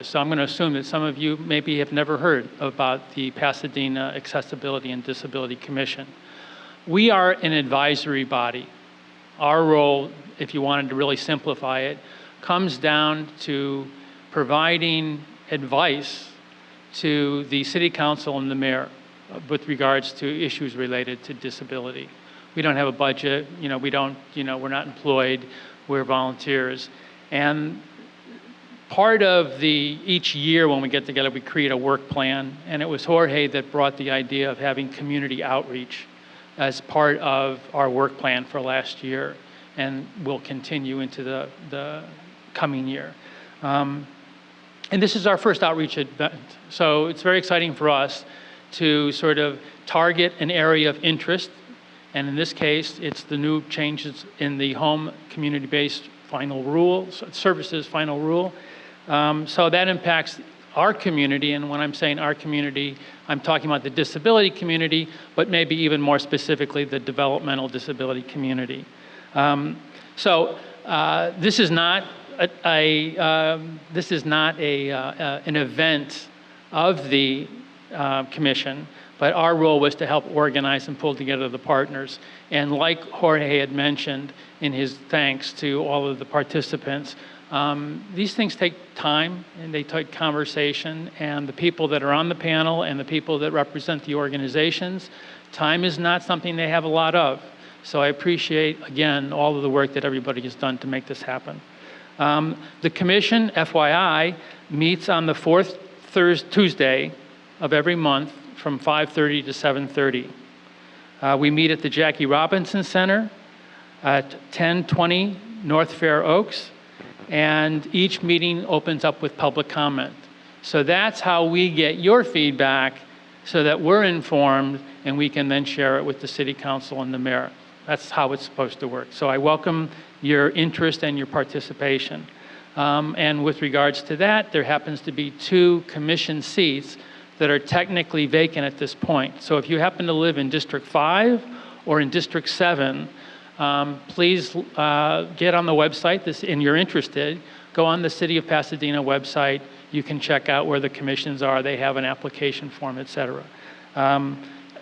So I'm going to assume that some of you maybe have never heard about the Pasadena Accessibility and Disability Commission. We are an advisory body. Our role, if you wanted to really simplify it, comes down to providing advice to the City Council and the Mayor with regards to issues related to disability. We don't have a budget, we're not employed, we're volunteers. And part of each year when we get together, we create a work plan, and it was Jorge that brought the idea of having community outreach as part of our work plan for last year, and will continue into the coming year. And this is our first outreach event, so it's very exciting for us to sort of target an area of interest, and in this case, it's the new changes in the home community-based final rules, services final rule. So that impacts our community, and when I'm saying our community, I'm talking about the disability community, but maybe even more specifically, the developmental disability community. This is not an event of the commission, but our role was to help organize and pull together the partners. And like Jorge had mentioned in his thanks to all of the participants, these things take time and they take conversation, and the people that are on the panel and the people that represent the organizations, time is not something they have a lot of. So I appreciate, again, all of the work that everybody has done to make this happen. The commission, FYI, meets on the fourth Tuesday of every month from 5:30 to 7:30. We meet at the Jackie Robinson Center at 1020 North Fair Oaks, and each meeting opens up with public comment. So that's how we get your feedback so that we're informed and we can then share it with the City Council and the Mayor. That's how it's supposed to work. So I welcome your interest and your participation. And with regards to that, there happens to be 2 commission seats that are technically vacant at this point. So if you happen to live in District 5 or in District 7, please get on the website, and you're interested, go on the City of Pasadena website. You can check out where the commissions are. They have an application form, et cetera.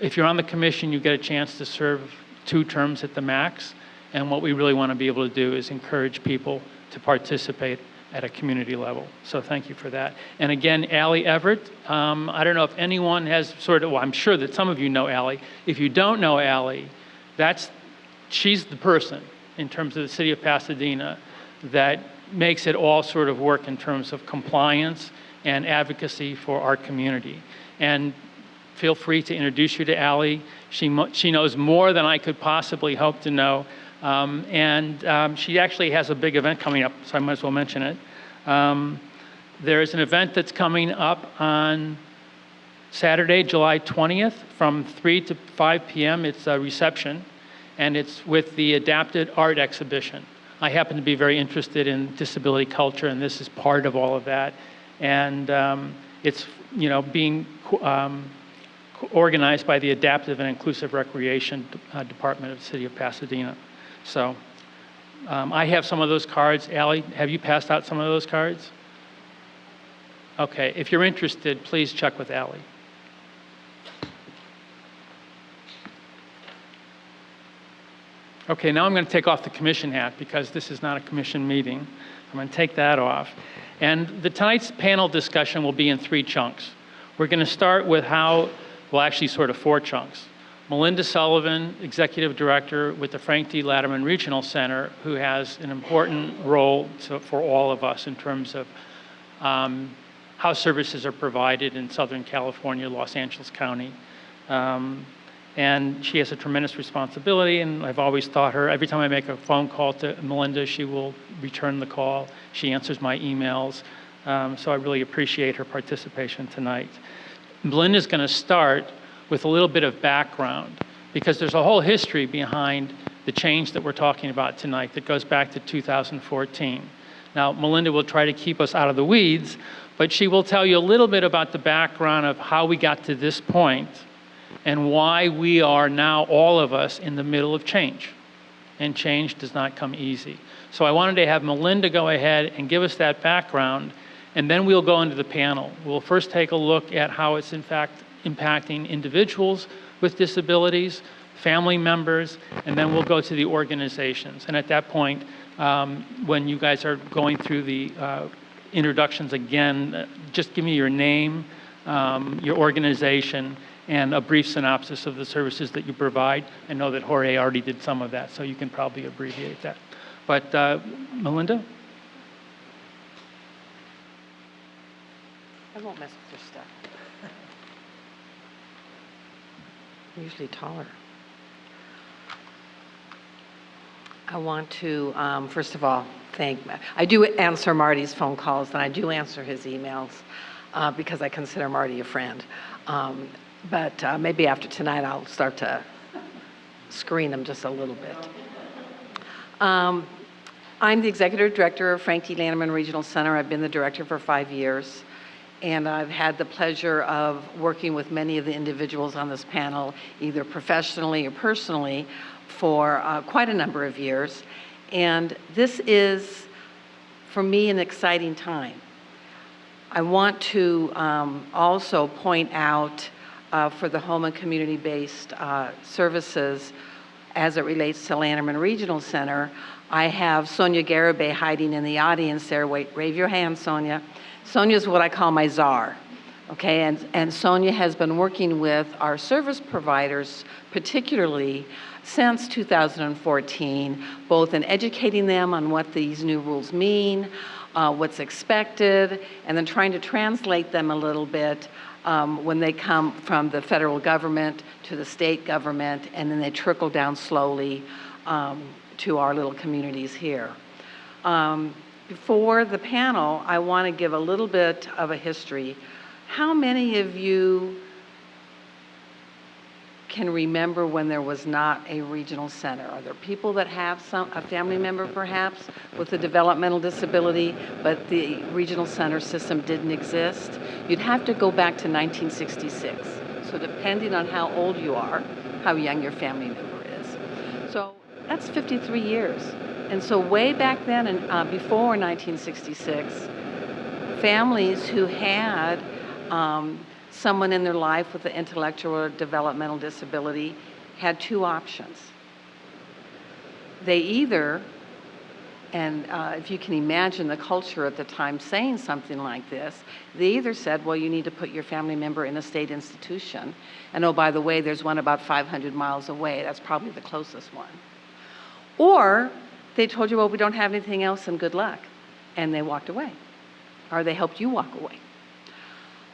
If you're on the commission, you get a chance to serve 2 terms at the max. And what we really want to be able to do is encourage people to participate at a community level. So thank you for that. And again, Allie Everett, I don't know if anyone has well, I'm sure that some of you know Allie. If you don't know Allie, she's the person in terms of the City of Pasadena that makes it all sort of work in terms of compliance and advocacy for our community. And feel free to introduce you to Allie. She knows more than I could possibly hope to know. She actually has a big event coming up, so I might as well mention it. There's an event that's coming up on Saturday, July 20th from 3 to 5 p.m. It's a reception, and it's with the Adapted Art Exhibition. I happen to be very interested in disability culture, and this is part of all of that. And it's being organized by the Adaptive and Inclusive Recreation Department of the City of Pasadena. So I have some of those cards. Allie, have you passed out some of those cards? Okay, if you're interested, please check with Allie. Okay, now I'm going to take off the commission hat because this is not a commission meeting. I'm going to take that off. And tonight's panel discussion will be in 3 chunks. We're going to start with actually sort of 4 chunks. Melinda Sullivan, Executive Director with the Frank D. Latterman Regional Center, who has an important role for all of us in terms of how services are provided in Southern California, Los Angeles County. And she has a tremendous responsibility, and I've always thought her, every time I make a phone call to Melinda, she will return the call. She answers my emails. So I really appreciate her participation tonight. Melinda's going to start with a little bit of background, because there's a whole history behind the change that we're talking about tonight that goes back to 2014. Now, Melinda will try to keep us out of the weeds, but she will tell you a little bit about the background of how we got to this point and why we are now, all of us, in the middle of change. And change does not come easy. So I wanted to have Melinda go ahead and give us that background, And then we'll go into the panel. We'll first take a look at how it's in fact impacting individuals with disabilities, family members, and then we'll go to the organizations. And at that point, when you guys are going through the introductions again, just give me your name, your organization, and a brief synopsis of the services that you provide. I know that Jorge already did some of that, so you can probably abbreviate that. But Melinda? I won't mess with your stuff. I'm usually taller. I want to, first of all, I do answer Marty's phone calls, and I do answer his emails because I consider Marty a friend. But maybe after tonight, I'll start to screen them just a little bit. I'm the executive director of Frank D. Lanterman Regional Center. I've been the director for 5 years. And I've had the pleasure of working with many of the individuals on this panel, either professionally or personally, for quite a number of years. And this is, for me, an exciting time. I want to also point out for the home and community-based services as it relates to Lanterman Regional Center, I have Sonia Garibay hiding in the audience there. Wait, wave your hand, Sonia. Sonia is what I call my czar, okay? And Sonia has been working with our service providers, particularly since 2014, both in educating them on what these new rules mean, what's expected, and then trying to translate them a little bit when they come from the federal government to the state government, and then they trickle down slowly to our little communities here. Before the panel, I want to give a little bit of a history. How many of you can remember when there was not a regional center? Are there people that have a family member perhaps with a developmental disability, but the regional center system didn't exist? You'd have to go back to 1966. So depending on how old you are, how young your family member is. So that's 53 years. And so way back then, and before 1966, families who had someone in their life with an intellectual or developmental disability had two options. They either, and if you can imagine the culture at the time saying something like this, they either said, well, you need to put your family member in a state institution. And oh, by the way, there's one about 500 miles away. That's probably the closest one. Or they told you, well, we don't have anything else and good luck. And they walked away. Or they helped you walk away.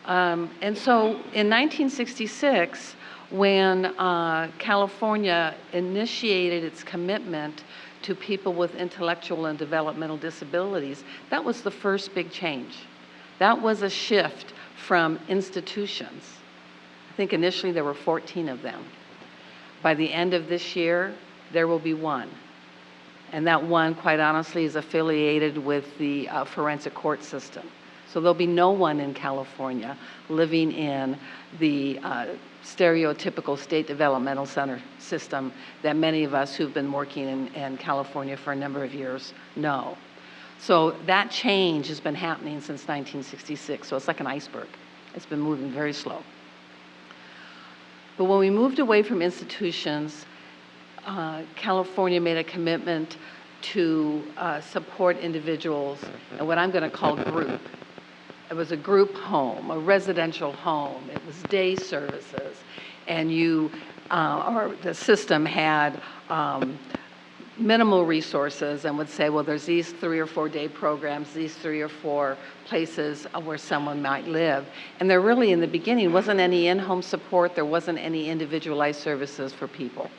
And so in 1966, when California initiated its commitment to people with intellectual and developmental disabilities, that was the first big change. That was a shift from institutions. I think initially there were 14 of them. By the end of this year, there will be one. And that one, quite honestly, is affiliated with the forensic court system. So there'll be no one in California living in the stereotypical state developmental center system that many of us who've been working in California for a number of years know. So that change has been happening since 1966. So it's like an iceberg. It's been moving very slow. But when we moved away from institutions, California made a commitment to support individuals in what I'm going to call group. It was a group home, a residential home. It was day services. And the system had minimal resources and would say, well, there's these 3 or 4 day programs, these 3 or 4 places where someone might live. And there really, in the beginning, wasn't any in-home support. There wasn't any individualized services for people.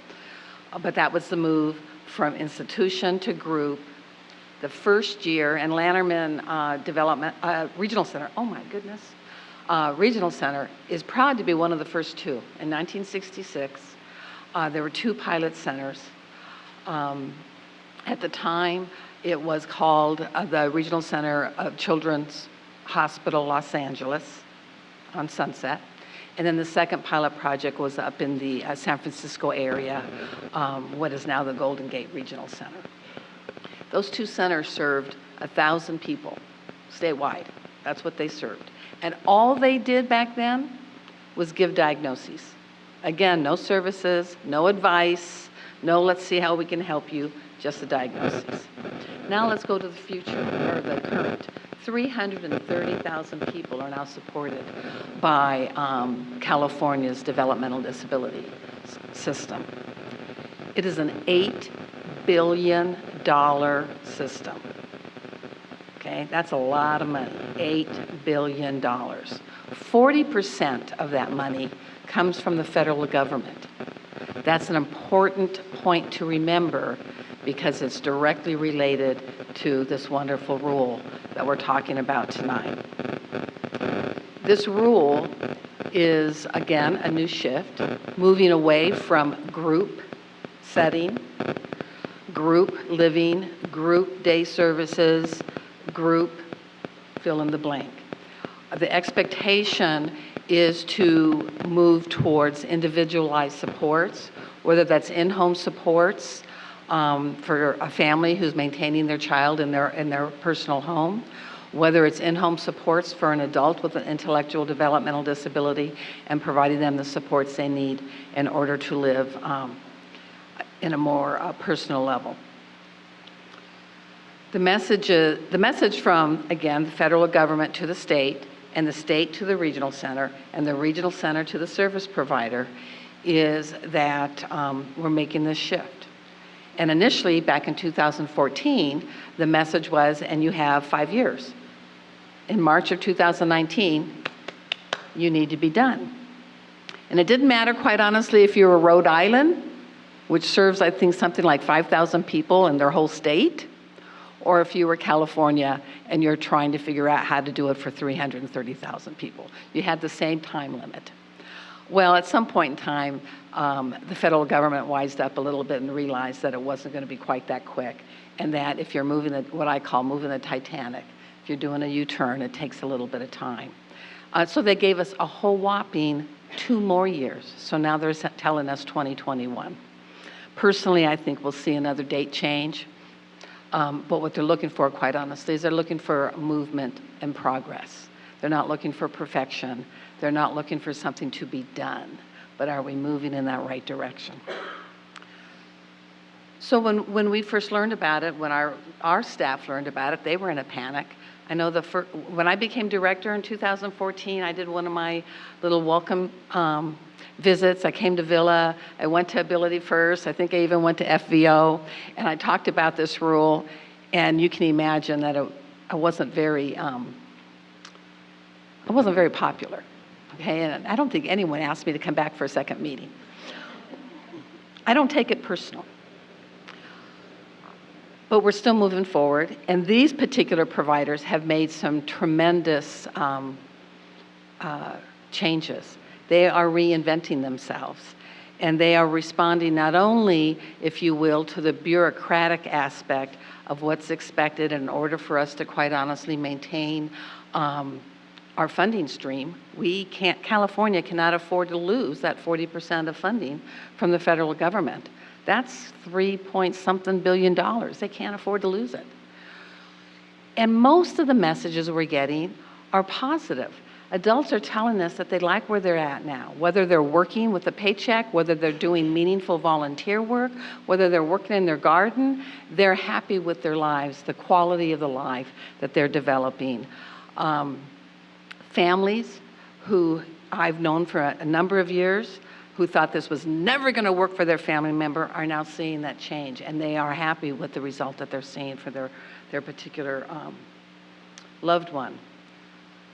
But that was the move from institution to group. The first year, and Lanterman Regional Center, oh my goodness, Regional Center is proud to be one of the first 2. In 1966, there were 2 pilot centers. At the time, it was called the Regional Center of Children's Hospital, Los Angeles, on Sunset. And then the second pilot project was up in the San Francisco area, what is now the Golden Gate Regional Center. Those 2 centers served 1,000 people statewide. That's what they served. And all they did back then was give diagnoses. Again, no services, no advice, no let's see how we can help you, just the diagnoses. Now let's go to the future, or the current. 330,000 people are now supported by California's developmental disability system. It is an $8 billion system. Okay, that's a lot of money, $8 billion. 40% of that money comes from the federal government. That's an important point to remember because it's directly related to this wonderful rule that we're talking about tonight. This rule is, again, a new shift, moving away from group setting, group living, group day services, group fill in the blank. The expectation is to move towards individualized supports, whether that's in-home supports for a family who's maintaining their child in their personal home, whether it's in-home supports for an adult with an intellectual developmental disability and providing them the supports they need in order to live in a more personal level. The message from, again, the federal government to the state, and the state to the regional center, and the regional center to the service provider, is that we're making this shift. And initially, back in 2014, the message was, and you have 5 years. In March of 2019, you need to be done. And it didn't matter, quite honestly, if you were Rhode Island, which serves, I think, something like 5,000 people in their whole state, or if you were California and you're trying to figure out how to do it for 330,000 people. You had the same time limit. Well, at some point in time, the federal government wised up a little bit and realized that it wasn't going to be quite that quick, and that if you're moving what I call moving the Titanic, if you're doing a U-turn, it takes a little bit of time. So they gave us a whole whopping 2 more years. So now they're telling us 2021. Personally, I think we'll see another date change. But what they're looking for, quite honestly, is they're looking for movement and progress. They're not looking for perfection. They're not looking for something to be done. But are we moving in that right direction? So when we first learned about it, when our staff learned about it, they were in a panic. I know when I became director in 2014, I did one of my little welcome visits. I came to Villa. I went to AbilityFirst. I think I even went to FVO, and I talked about this rule. And you can imagine that I wasn't very popular. Okay, and I don't think anyone asked me to come back for a second meeting. I don't take it personal. But we're still moving forward, and these particular providers have made some tremendous changes. They are reinventing themselves, and they are responding not only, if you will, to the bureaucratic aspect of what's expected in order for us to quite honestly maintain our funding stream. California cannot afford to lose that 40% of funding from the federal government. That's $3-point-something billion. They can't afford to lose it. And most of the messages we're getting are positive. Adults are telling us that they like where they're at now, whether they're working with a paycheck, whether they're doing meaningful volunteer work, whether they're working in their garden, they're happy with their lives, the quality of the life that they're developing. Families who I've known for a number of years, who thought this was never going to work for their family member, are now seeing that change, and they are happy with the result that they're seeing for their particular loved one.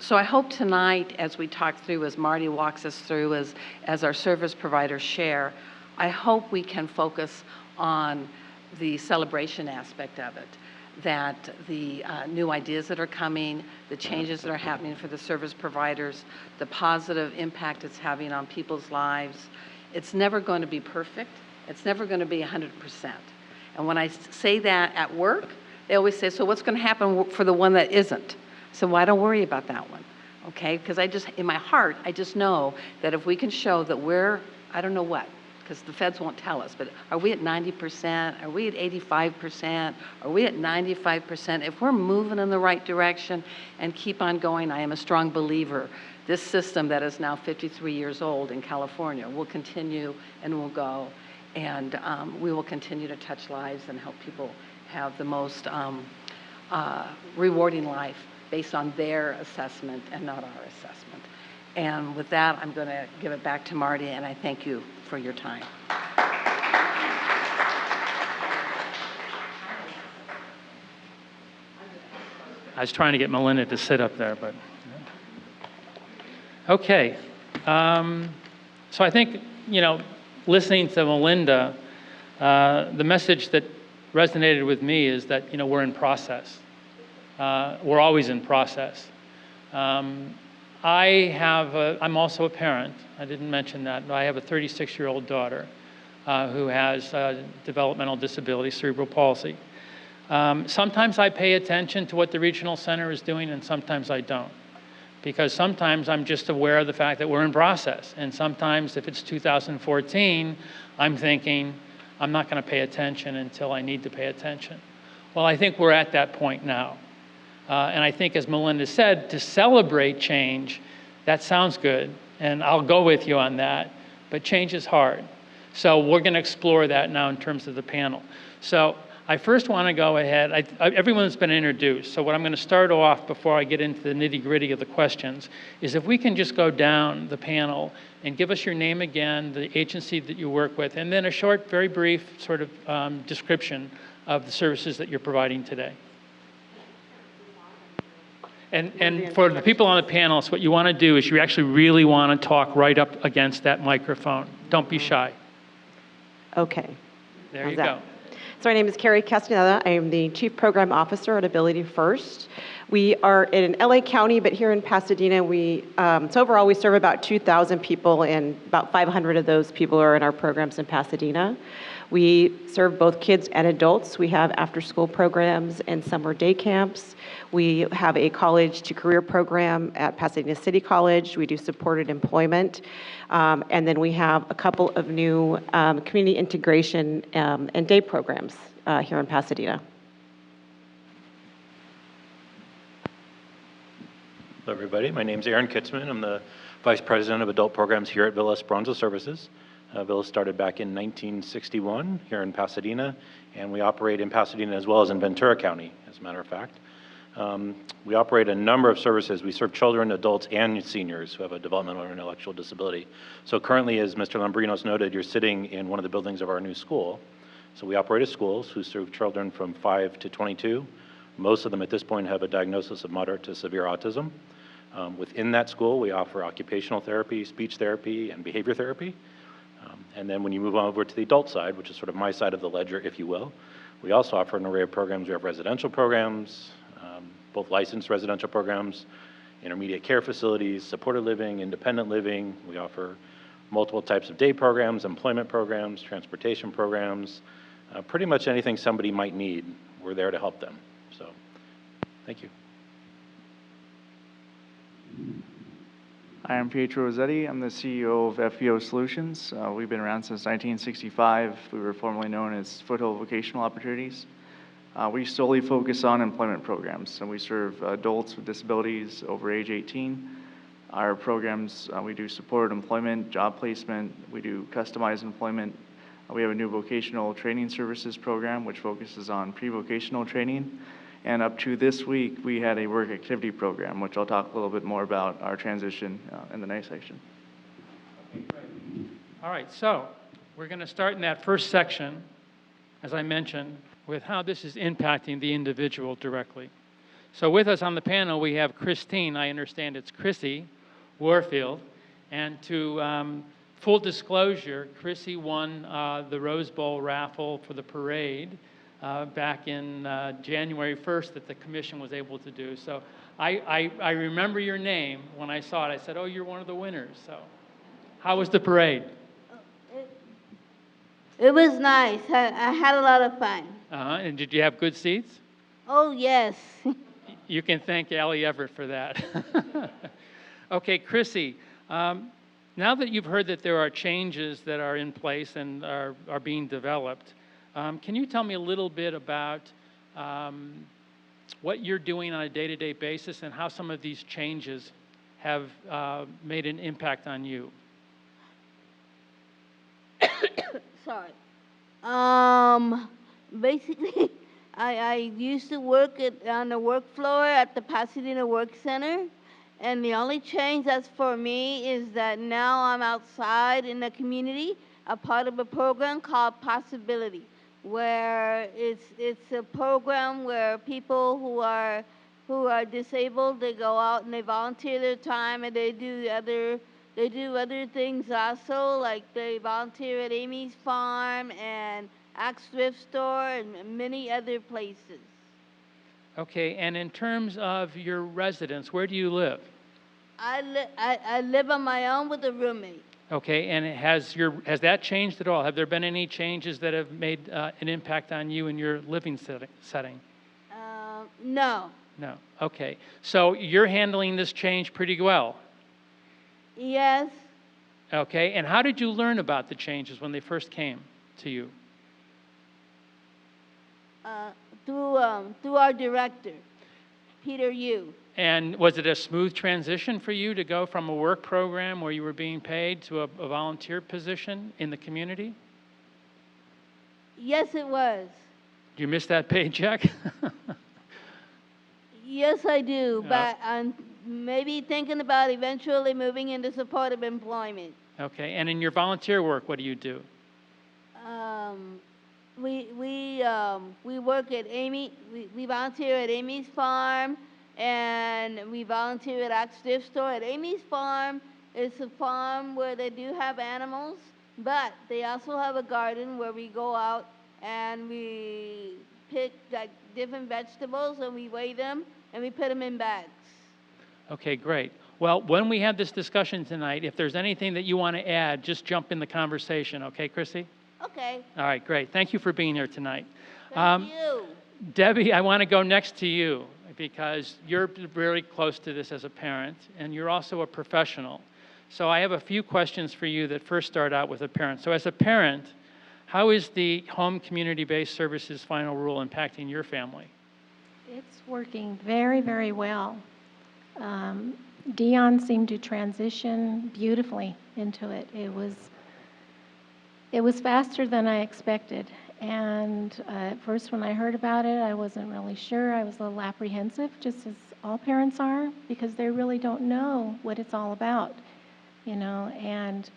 So I hope tonight, as we talk through, as Marty walks us through, as our service providers share, I hope we can focus on the celebration aspect of it, that the new ideas that are coming, the changes that are happening for the service providers, the positive impact it's having on people's lives. It's never going to be perfect. It's never going to be 100%. And when I say that at work, they always say, so what's going to happen for the one that isn't? So well, I don't worry about that one, okay? Because in my heart, I just know that if we can show that I don't know what, because the feds won't tell us, but are we at 90%? Are we at 85%? Are we at 95%? If we're moving in the right direction and keep on going, I am a strong believer this system that is now 53 years old in California will continue and will go, and we will continue to touch lives and help people have the most rewarding life based on their assessment and not our assessment. And with that, I'm going to give it back to Marty, and I thank you for your time. I was trying to get Melinda to sit up there, but... Okay. So I think, listening to Melinda, the message that resonated with me is that, we're in process. We're always in process. I'm also a parent. I didn't mention that, but I have a 36-year-old daughter who has developmental disability, cerebral palsy. Sometimes I pay attention to what the regional center is doing, and sometimes I don't. Because sometimes I'm just aware of the fact that we're in process. And sometimes if it's 2014, I'm thinking, I'm not going to pay attention until I need to pay attention. Well, I think we're at that point now. And I think, as Melinda said, to celebrate change, that sounds good. And I'll go with you on that. But change is hard. So we're going to explore that now in terms of the panel. So I first want to go ahead. Everyone's been introduced. So what I'm going to start off before I get into the nitty-gritty of the questions is if we can just go down the panel and give us your name again, the agency that you work with, and then a short, very brief sort of description of the services that you're providing today. And for the people on the panel, so what you want to do is you actually really want to talk right up against that microphone. Don't be shy. Okay. There you go. So my name is Keri Castaneda. I am the Chief Program Officer at AbilityFirst. We are in LA County, but here in Pasadena, so overall we serve about 2,000 people, and about 500 of those people are in our programs in Pasadena. We serve both kids and adults. We have after-school programs and summer day camps. We have a college to career program at Pasadena City College. We do supported employment. And then we have a couple of new community integration and day programs here in Pasadena. Hello, everybody. My name is Kitzman. I'm the Vice President of Adult Programs here at Villa Esperanza Services. Villa started back in 1961 here in Pasadena, and we operate in Pasadena as well as in Ventura County, as a matter of fact. We operate a number of services. We serve children, adults, and seniors who have a developmental or intellectual disability. So currently, as Mr. Lambrinos noted, you're sitting in one of the buildings of our new school. So we operate as schools who serve children from 5 to 22. Most of them at this point have a diagnosis of moderate to severe autism. Within that school, we offer occupational therapy, speech therapy, and behavior therapy. And then when you move on over to the adult side, which is sort of my side of the ledger, if you will, we also offer an array of programs. We have residential programs, both licensed residential programs, intermediate care facilities, supported living, independent living. We offer multiple types of day programs, employment programs, transportation programs, pretty much anything somebody might need, we're there to help them. So, thank you. Hi, I'm Pietro Rosetti. I'm the CEO of FVO Solutions. We've been around since 1965. We were formerly known as Foothill Vocational Opportunities. We solely focus on employment programs, and we serve adults with disabilities over age 18. Our programs, we do supported employment, job placement, we do customized employment. We have a new vocational training services program, which focuses on pre-vocational training. And up to this week, we had a work activity program, which I'll talk a little bit more about our transition in the next section. Okay, great. All right, so we're going to start in that first section, as I mentioned, with how this is impacting the individual directly. So with us on the panel, we have Christine, I understand it's Chrissy Warfield, and to full disclosure, Chrissy won the Rose Bowl raffle for the parade back in January 1st that the commission was able to do. So I remember your name. When I saw it, I said, oh, you're one of the winners. So how was the parade? It was nice. I had a lot of fun. And did you have good seats? Oh, yes. You can thank Allie Everett for that. Okay, Chrissy, Now that you've heard that there are changes that are in place and are being developed, can you tell me a little bit about what you're doing on a day-to-day basis and how some of these changes have made an impact on you? Sorry. Basically, I used to work on the work floor at the Pasadena Work Center, and the only change that's for me is that now I'm outside in the community, a part of a program called Possibility, where it's a program where people who are disabled, they go out and they volunteer their time, and they do other things also, like they volunteer at Amy's Farm and Axe Thrift Store and many other places. Okay, and in terms of your residence, where do you live? I live on my own with a roommate. Okay, and has that changed at all? Have there been any changes that have made an impact on you in your living setting? No. No. Okay, so you're handling this change pretty well. Yes. Okay, and how did you learn about the changes when they first came to you? Through our director, Peter Yu. And was it a smooth transition for you to go from a work program where you were being paid to a volunteer position in the community? Yes, it was. Do you miss that paycheck? Yes, I do, but I'm maybe thinking about eventually moving into supportive employment. Okay, and in your volunteer work, what do you do? We work at we volunteer at Amy's Farm, and we volunteer at Axe Thrift Store. At Amy's Farm, it's a farm where they do have animals, but they also have a garden where we go out and we pick like different vegetables and we weigh them and we put them in bags. Okay, great. Well, when we have this discussion tonight, if there's anything that you want to add, just jump in the conversation, okay, Chrissy? Okay. All right, great. Thank you for being here tonight. Thank you. Debbie, I want to go next to you because you're very close to this as a parent, and you're also a professional. So I have a few questions for you that first start out with a parent. So as a parent, how is the home community-based services final rule impacting your family? It's working very, very well. Dion seemed to transition beautifully into it. It was faster than I expected. And at first when I heard about it, I wasn't really sure. I was a little apprehensive, just as all parents are, because they really don't know what it's all about, you know. And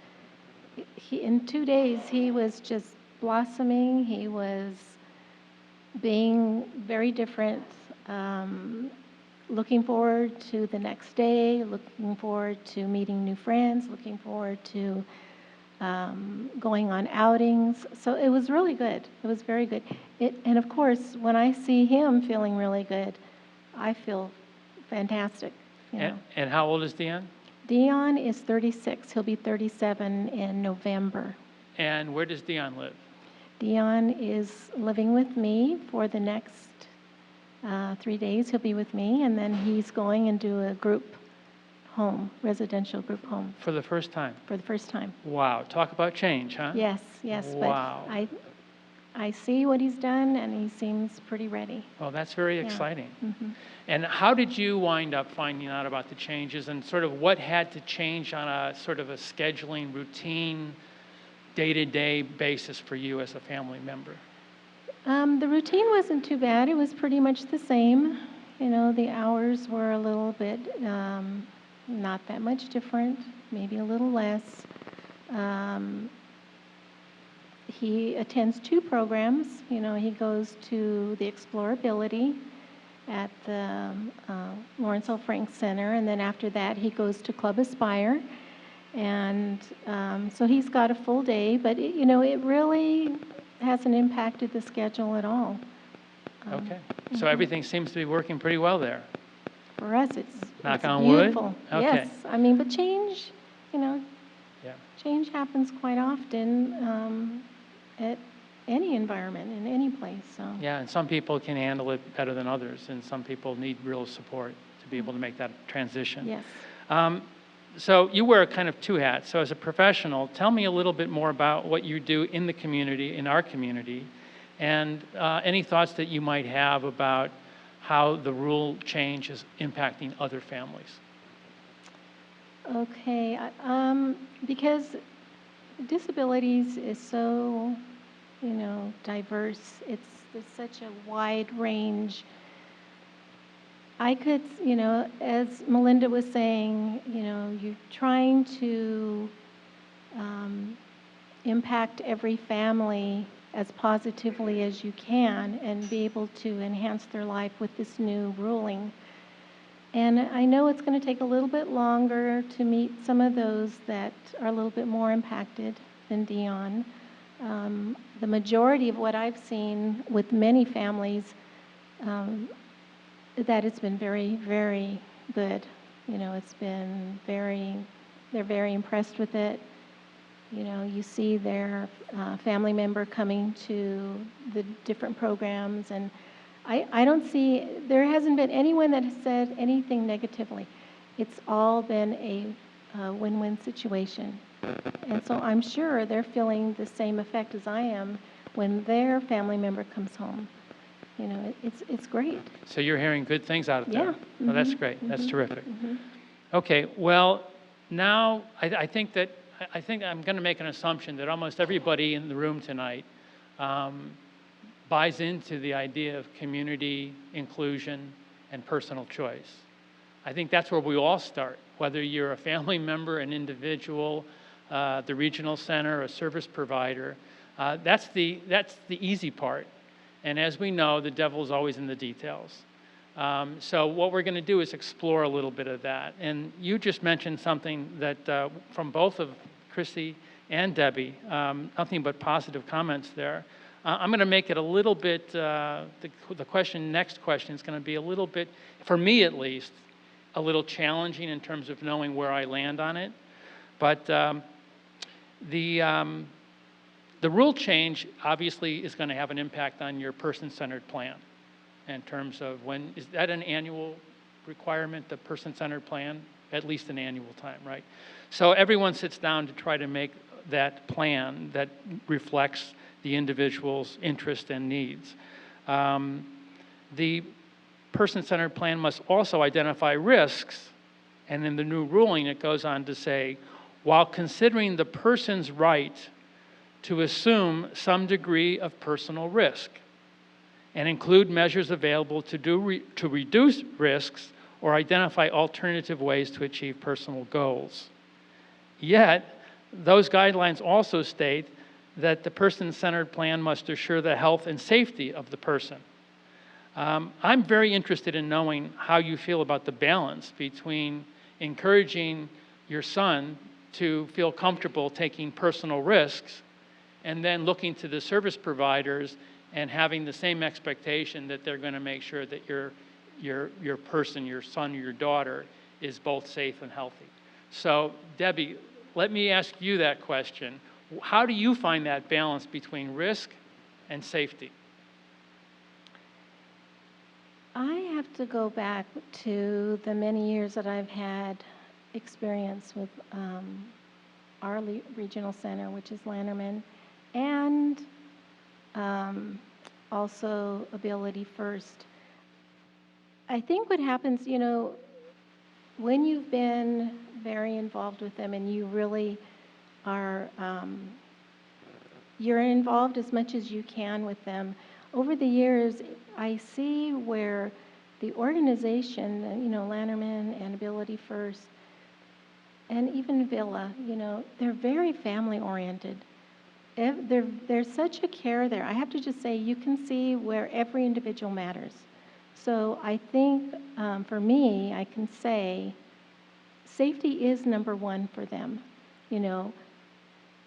in 2 days, he was just blossoming. He was being very different, looking forward to the next day, looking forward to meeting new friends, looking forward to going on outings. So it was really good. It was very good. And of course, when I see him feeling really good, I feel fantastic. You know. And how old is Dion? Dion is 36. He'll be 37 in November. And where does Dion live? Dion is living with me for the next 3 days. He'll be with me, and then he's going and do a group home, residential group home. For the first time? For the first time. Wow. Talk about change, huh? Yes. Wow. But I see what he's done, and he seems pretty ready. Oh, that's very exciting. Mm-hmm. And how did you wind up finding out about the changes, and sort of what had to change on a sort of a scheduling, routine, day-to-day basis for you as a family member? The routine wasn't too bad. It was pretty much the same. You know, the hours were a little bit not that much different, maybe a little less. He attends 2 programs. You know, he goes to the Explorability at the Lawrence L. Frank Center, and then after that he goes to Club Aspire. And so he's got a full day, but you know, it really hasn't impacted the schedule at all. Okay. So everything seems to be working pretty well there. For us, it's Knock on wood? beautiful. Okay. Yes, I mean, but change, you know, Yeah. change happens quite often at any environment, in any place, so. Yeah, and some people can handle it better than others, and some people need real support to be able to make that transition. Yes. So you wear kind of two hats. So as a professional, tell me a little bit more about what you do in the community, in our community, and any thoughts that you might have about how the rule change is impacting other families. Okay, because disabilities is so, diverse. It's such a wide range. I could, as Melinda was saying, you're trying to impact every family as positively as you can and be able to enhance their life with this new ruling. And I know it's going to take a little bit longer to meet some of those that are a little bit more impacted than Dion. The majority of what I've seen with many families, that it's been very, very good. It's been they're very impressed with it. You see their family member coming to the different programs, and I don't see, there hasn't been anyone that has said anything negatively. It's all been a win-win situation. And so I'm sure they're feeling the same effect as I am when their family member comes home. It's great. So you're hearing good things out there. Yeah. Oh, that's great. That's terrific. Okay, well, now I think I'm going to make an assumption that almost everybody in the room tonight buys into the idea of community inclusion and personal choice. I think that's where we all start, whether you're a family member, an individual, the regional center, a service provider. That's the easy part. And as we know, the devil's always in the details. So what we're going to do is explore a little bit of that. And you just mentioned something that from both of Chrissy and Debbie, nothing but positive comments there. I'm going to make it a little bit, the next question is going to be a little bit, for me at least, a little challenging in terms of knowing where I land on it. But the rule change obviously is going to have an impact on your person-centered plan in terms of is that an annual requirement, the person-centered plan? At least an annual time, right? So everyone sits down to try to make that plan that reflects the individual's interests and needs. The person-centered plan must also identify risks, and in the new ruling it goes on to say, while considering the person's right to assume some degree of personal risk and include measures available to reduce risks or identify alternative ways to achieve personal goals. Yet, those guidelines also state that the person-centered plan must assure the health and safety of the person. I'm very interested in knowing how you feel about the balance between encouraging your son to feel comfortable taking personal risks and then looking to the service providers and having the same expectation that they're going to make sure that your person, your son or your daughter, is both safe and healthy. So, Debbie, let me ask you that question. How do you find that balance between risk and safety? I have to go back to the many years that I've had experience with our regional center, which is Lanterman, and also AbilityFirst. I think what happens, when you've been very involved with them and you really are, you're involved as much as you can with them, over the years, I see where the organization, Lanterman and AbilityFirst, and even Villa, they're very family-oriented. There's such a care there. I have to just say, you can see where every individual matters. So I think, for me, I can say safety is number one for them,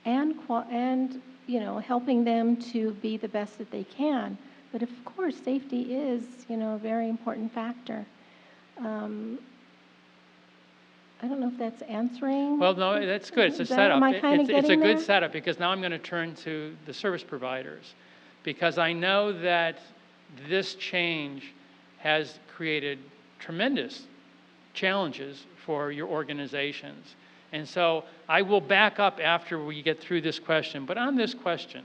and helping them to be the best that they can. But of course, safety is, a very important factor. I don't know if that's answering. Well, no, that's good. It's a setup. Am I kind of It's a getting good there? setup because now I'm going to turn to the service providers because I know that this change has created tremendous challenges for your organizations. And so I will back up after we get through this question. But on this question,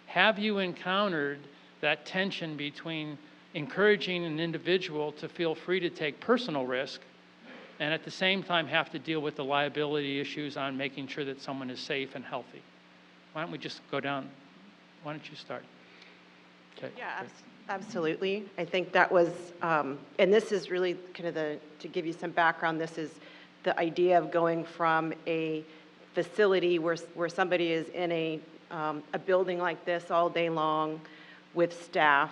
have you encountered that tension between encouraging an individual to feel free to take personal risk and at the same time have to deal with the liability issues on making sure that someone is safe and healthy? Why don't we just go down? Why don't you start? Okay. Yeah, absolutely. I think that was, and this is really kind of to give you some background, this is the idea of going from a facility where somebody is in a building like this all day long with staff,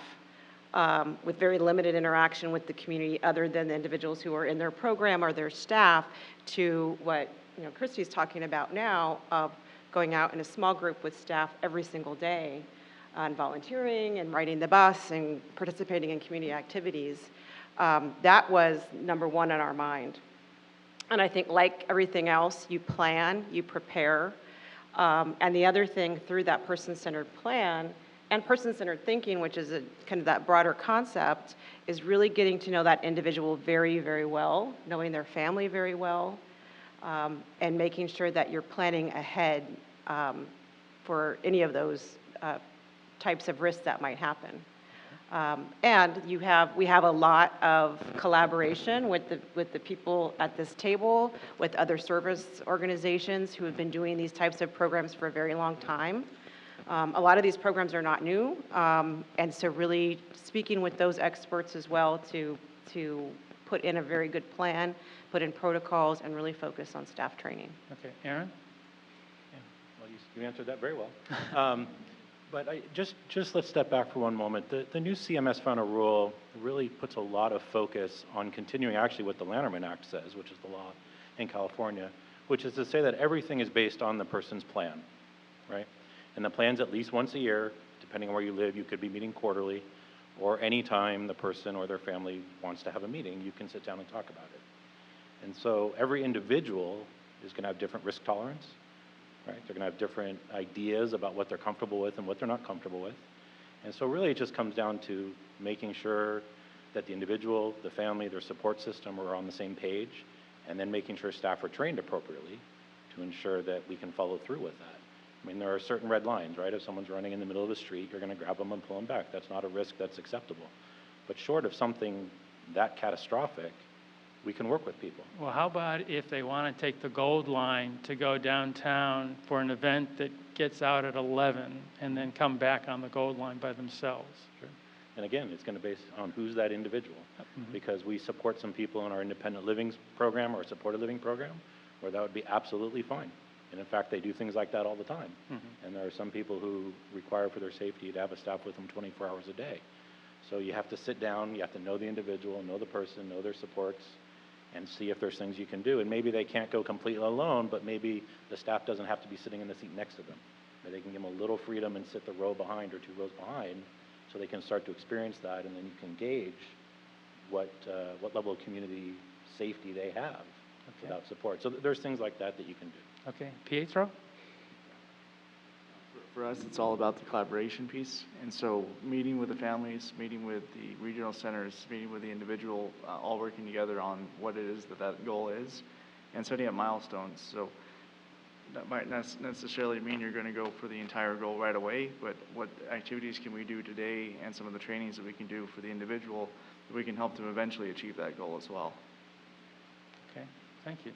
with very limited interaction with the community other than the individuals who are in their program or their staff, to what Christy's talking about now, of going out in a small group with staff every single day and volunteering and riding the bus and participating in community activities. That was number one on our mind. And I think, like everything else, you plan, you prepare. And the other thing through that person-centered plan and person-centered thinking, which is kind of that broader concept, is really getting to know that individual very, very well, knowing their family very well, and making sure that you're planning ahead for any of those types of risks that might happen. And we have a lot of collaboration with the people at this table, with other service organizations who have been doing these types of programs for a very long time. A lot of these programs are not new, and so really speaking with those experts as well to put in a very good plan, put in protocols, and really focus on staff training. Okay, Aaron? Yeah. Well, you answered that very well. But just let's step back for one moment. The new CMS final rule really puts a lot of focus on continuing actually what the Lanterman Act says, which is the law in California, which is to say that everything is based on the person's plan, right? And the plan's at least once a year. Depending on where you live, you could be meeting quarterly, or anytime the person or their family wants to have a meeting, you can sit down and talk about it. And so every individual is going to have different risk tolerance. Right? They're going to have different ideas about what they're comfortable with and what they're not comfortable with. And so really it just comes down to making sure that the individual, the family, their support system are on the same page, and then making sure staff are trained appropriately to ensure that we can follow through with that. I mean, there are certain red lines, right? If someone's running in the middle of the street, you're going to grab them and pull them back. That's not a risk that's acceptable. But short of something that catastrophic, we can work with people. Well, how about if they want to take the Gold Line to go downtown for an event that gets out at 11 and then come back on the Gold Line by themselves? Sure. And again, it's going to be based on who's that individual. Mm-hmm. Because we support some people in our independent living program or supported living program where that would be absolutely fine. And in fact, they do things like that all the time. Mm-hmm. And there are some people who require for their safety to have a staff with them 24 hours a day. So you have to sit down, you have to know the individual, know the person, know their supports, and see if there's things you can do. And maybe they can't go completely alone, but maybe the staff doesn't have to be sitting in the seat next to them. Maybe they can give them a little freedom and sit the row behind or 2 rows behind so they can start to experience that, and then you can gauge what level of community safety they have without support. So there's things like that that you can do. Okay. Pietro? For us, it's all about the collaboration piece. And so meeting with the families, meeting with the regional centers, meeting with the individual, all working together on what it is that goal is, and setting up milestones. So that might not necessarily mean you're going to go for the entire goal right away, but what activities can we do today and some of the trainings that we can do for the individual that we can help them eventually achieve that goal as well. Okay, thank you.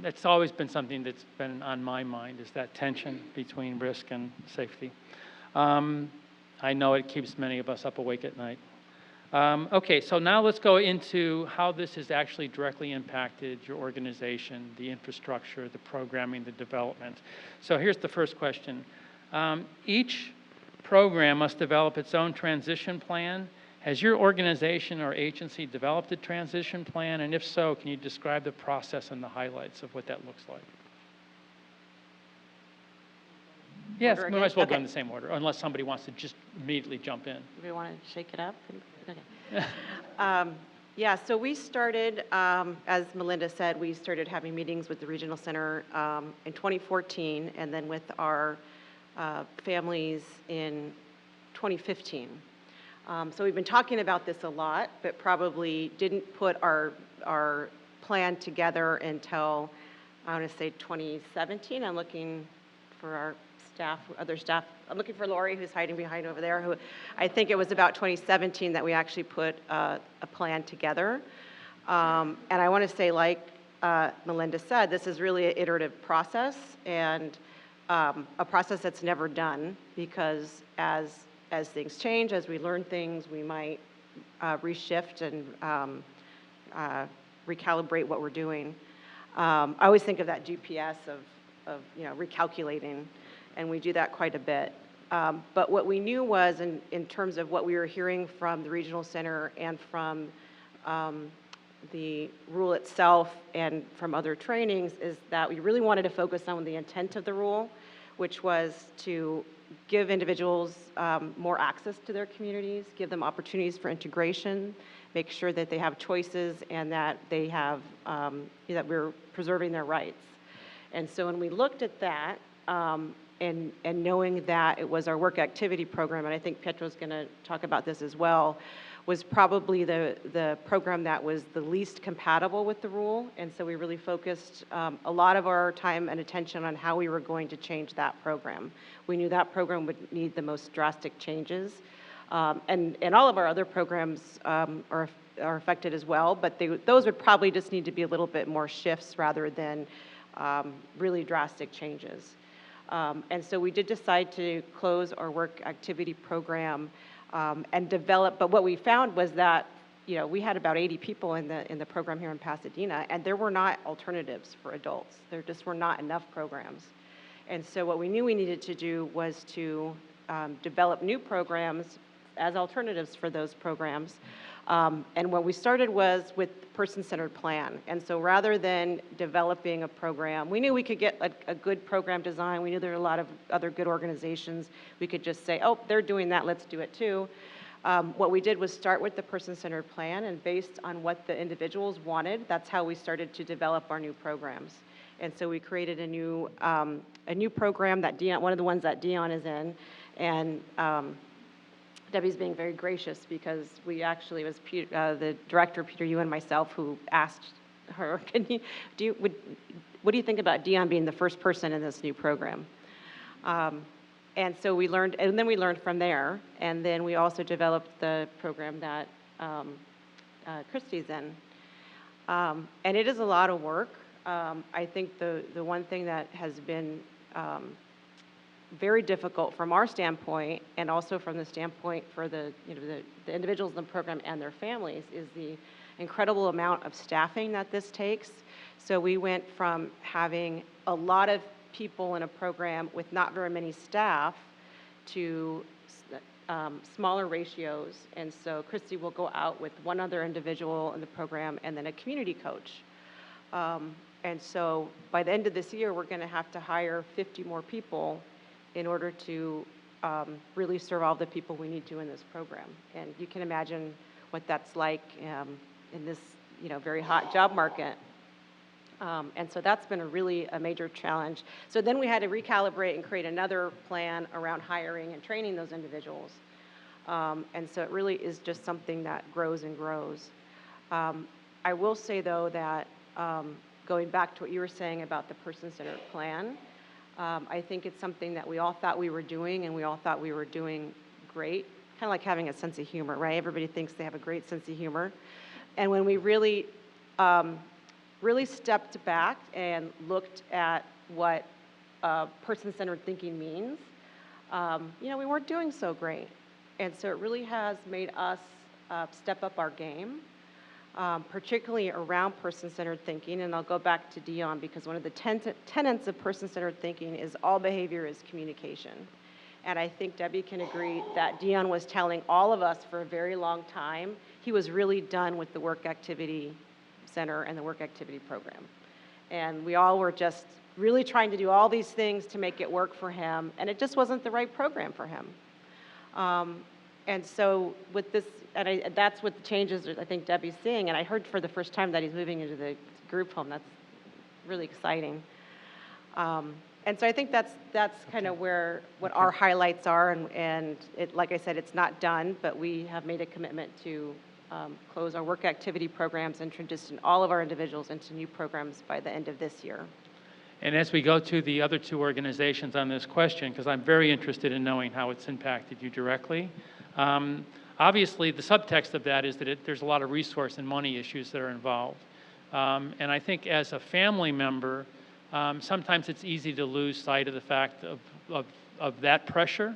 It's always been something that's been on my mind, is that tension between risk and safety. I know it keeps many of us up awake at night. Okay, so now let's go into how this has actually directly impacted your organization, the infrastructure, the programming, the development. So here's the first question. Each program must develop its own transition plan. Has your organization or agency developed a transition plan? And if so, can you describe the process and the highlights of what that looks like? Yes, we might as well go in the same order, unless somebody wants to just immediately jump in. Do we want to shake it up? Okay. Yeah, so we started, as Melinda said, we started having meetings with the regional center in 2014, and then with our families in 2015. So we've been talking about this a lot, but probably didn't put our our plan together until, I want to say 2017. I'm looking for our staff, other staff. I'm looking for Lori, who's hiding behind over there, who I think it was about 2017 that we actually put a plan together. And I want to say, like Melinda said, this is really an iterative process, and a process that's never done, because as things change, as we learn things, we might reshift and recalibrate what we're doing. I always think of that GPS of recalculating, and we do that quite a bit. But what we knew was, in terms of what we were hearing from the regional center and from the rule itself and from other trainings, is that we really wanted to focus on the intent of the rule, which was to give individuals more access to their communities, give them opportunities for integration, make sure that they have choices, and that they have, that we're preserving their rights. And so when we looked at that, and knowing that it was our work activity program, and I think Pietro's going to talk about this as well, was probably the program that was the least compatible with the rule. And so we really focused a lot of our time and attention on how we were going to change that program. We knew that program would need the most drastic changes. And all of our other programs are affected as well, but those would probably just need to be a little bit more shifts rather than really drastic changes. And so we did decide to close our work activity program and develop, but what we found was that, we had about 80 people in the program here in Pasadena, and there were not alternatives for adults. There just were not enough programs. And so what we knew we needed to do was to develop new programs as alternatives for those programs. And what we started was with person-centered plan. And so rather than developing a program, we knew we could get a good program design. We knew there were a lot of other good organizations. We could just say, oh, they're doing that, let's do it too. What we did was start with the person-centered plan, and based on what the individuals wanted, that's how we started to develop our new programs. And so we created a new program that one of the ones that Dion is in, and Debbie's being very gracious, because we actually, it was the director, Peter, you and myself, who asked her, what do you think about Dion being the first person in this new program? And so we learned, and then we learned from there, and then we also developed the program that Christy's in. And it is a lot of work. I think the one thing that has been very difficult from our standpoint, and also from the standpoint for the individuals in the program and their families, is the incredible amount of staffing that this takes. So we went from having a lot of people in a program with not very many staff to smaller ratios. And so Christy will go out with one other individual in the program and then a community coach. And so by the end of this year, we're going to have to hire 50 more people in order to really serve all the people we need to in this program. And you can imagine what that's like in this very hot job market. And so that's been a major challenge. So then we had to recalibrate and create another plan around hiring and training those individuals. And so it really is just something that grows and grows. I will say, though, that going back to what you were saying about the person-centered plan, I think it's something that we all thought we were doing, and we all thought we were doing great. Kind of like having a sense of humor, right? Everybody thinks they have a great sense of humor. And when we really stepped back and looked at what person-centered thinking means, we weren't doing so great. And so it really has made us step up our game, particularly around person-centered thinking. And I'll go back to Dion, because one of the tenets of person-centered thinking is all behavior is communication. And I think Debbie can agree that Dion was telling all of us for a very long time he was really done with the work activity center and the work activity program. And we all were just really trying to do all these things to make it work for him, and it just wasn't the right program for him. And so with this, that's what the changes I think Debbie's seeing, and I heard for the first time that he's moving into the group home. That's really exciting. And so I think that's kind of what our highlights are, and it, like I said, it's not done, but we have made a commitment to close our work activity programs and transition all of our individuals into new programs by the end of this year. And as we go to the other two organizations on this question, because I'm very interested in knowing how it's impacted you directly, obviously the subtext of that is that there's a lot of resource and money issues that are involved. And I think as a family member, sometimes it's easy to lose sight of the fact of that pressure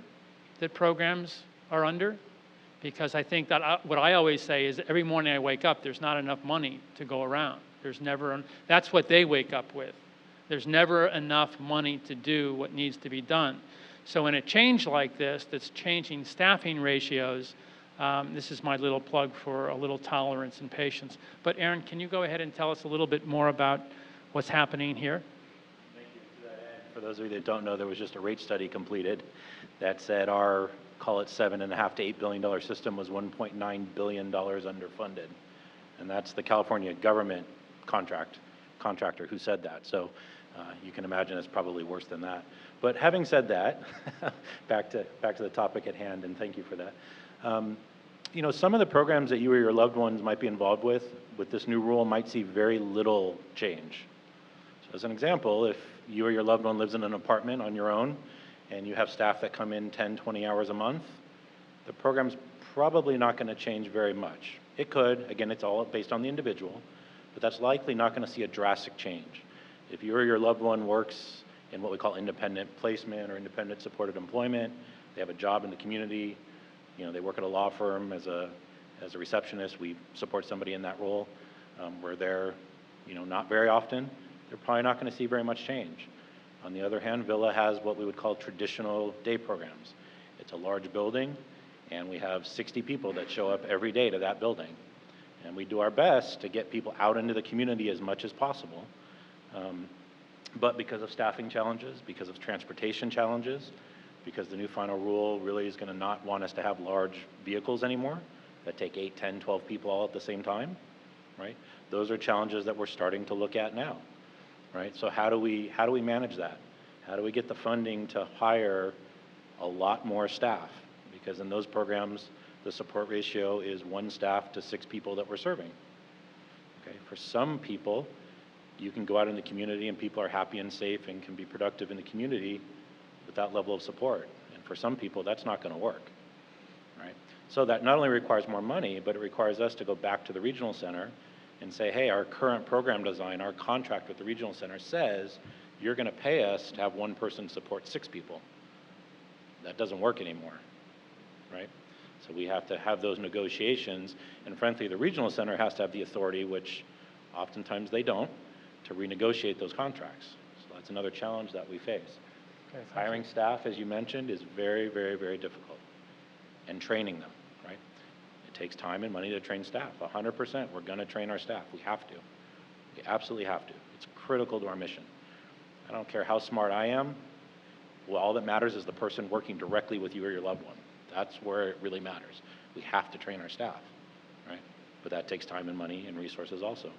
that programs are under, because I think that what I always say is every morning I wake up, there's not enough money to go around. There's never, that's what they wake up with. There's never enough money to do what needs to be done. So in a change like this, that's changing staffing ratios, this is my little plug for a little tolerance and patience. But Aaron, can you go ahead and tell us a little bit more about what's happening here? Thank you. To that end, for those of you that don't know, there was just a rate study completed that said our, call it $7.5 to $8 billion system was $1.9 billion underfunded. And that's the California government contractor who said that. So you can imagine it's probably worse than that. But having said that, back to the topic at hand, and thank you for that. You know, some of the programs that you or your loved ones might be involved with this new rule might see very little change. So as an example, if you or your loved one lives in an apartment on your own and you have staff that come in 10, 20 hours a month, the program's probably not going to change very much. It could, again, it's all based on the individual, but that's likely not going to see a drastic change. If you or your loved one works in what we call independent placement or independent supported employment, they have a job in the community, you know, they work at a law firm as a receptionist, we support somebody in that role. We're there, you know, not very often. They're probably not going to see very much change. On the other hand, Villa has what we would call traditional day programs. It's a large building, and we have 60 people that show up every day to that building. And we do our best to get people out into the community as much as possible. But because of staffing challenges, because of transportation challenges, because the new final rule really is going to not want us to have large vehicles anymore that take 8, 10, 12 people all at the same time, right? Those are challenges that we're starting to look at now, right? So how do we manage that? How do we get the funding to hire a lot more staff? Because in those programs, the support ratio is 1 staff to 6 people that we're serving. Okay, for some people, you can go out in the community and people are happy and safe and can be productive in the community with that level of support. And for some people, that's not going to work, right? So that not only requires more money, but it requires us to go back to the regional center and say, hey, our current program design, our contract with the regional center says you're going to pay us to have 1 person support 6 people. That doesn't work anymore, right? So we have to have those negotiations, and frankly, the regional center has to have the authority, which oftentimes they don't, to renegotiate those contracts. So that's another challenge that we face. Okay, hiring staff, as you mentioned, is very, very, very difficult, and training them, right? It takes time and money to train staff. 100%, we're going to train our staff. We have to. We absolutely have to. It's critical to our mission. I don't care how smart I am. Well, all that matters is the person working directly with you or your loved one. That's where it really matters. We have to train our staff, right? But that takes time and money and resources also.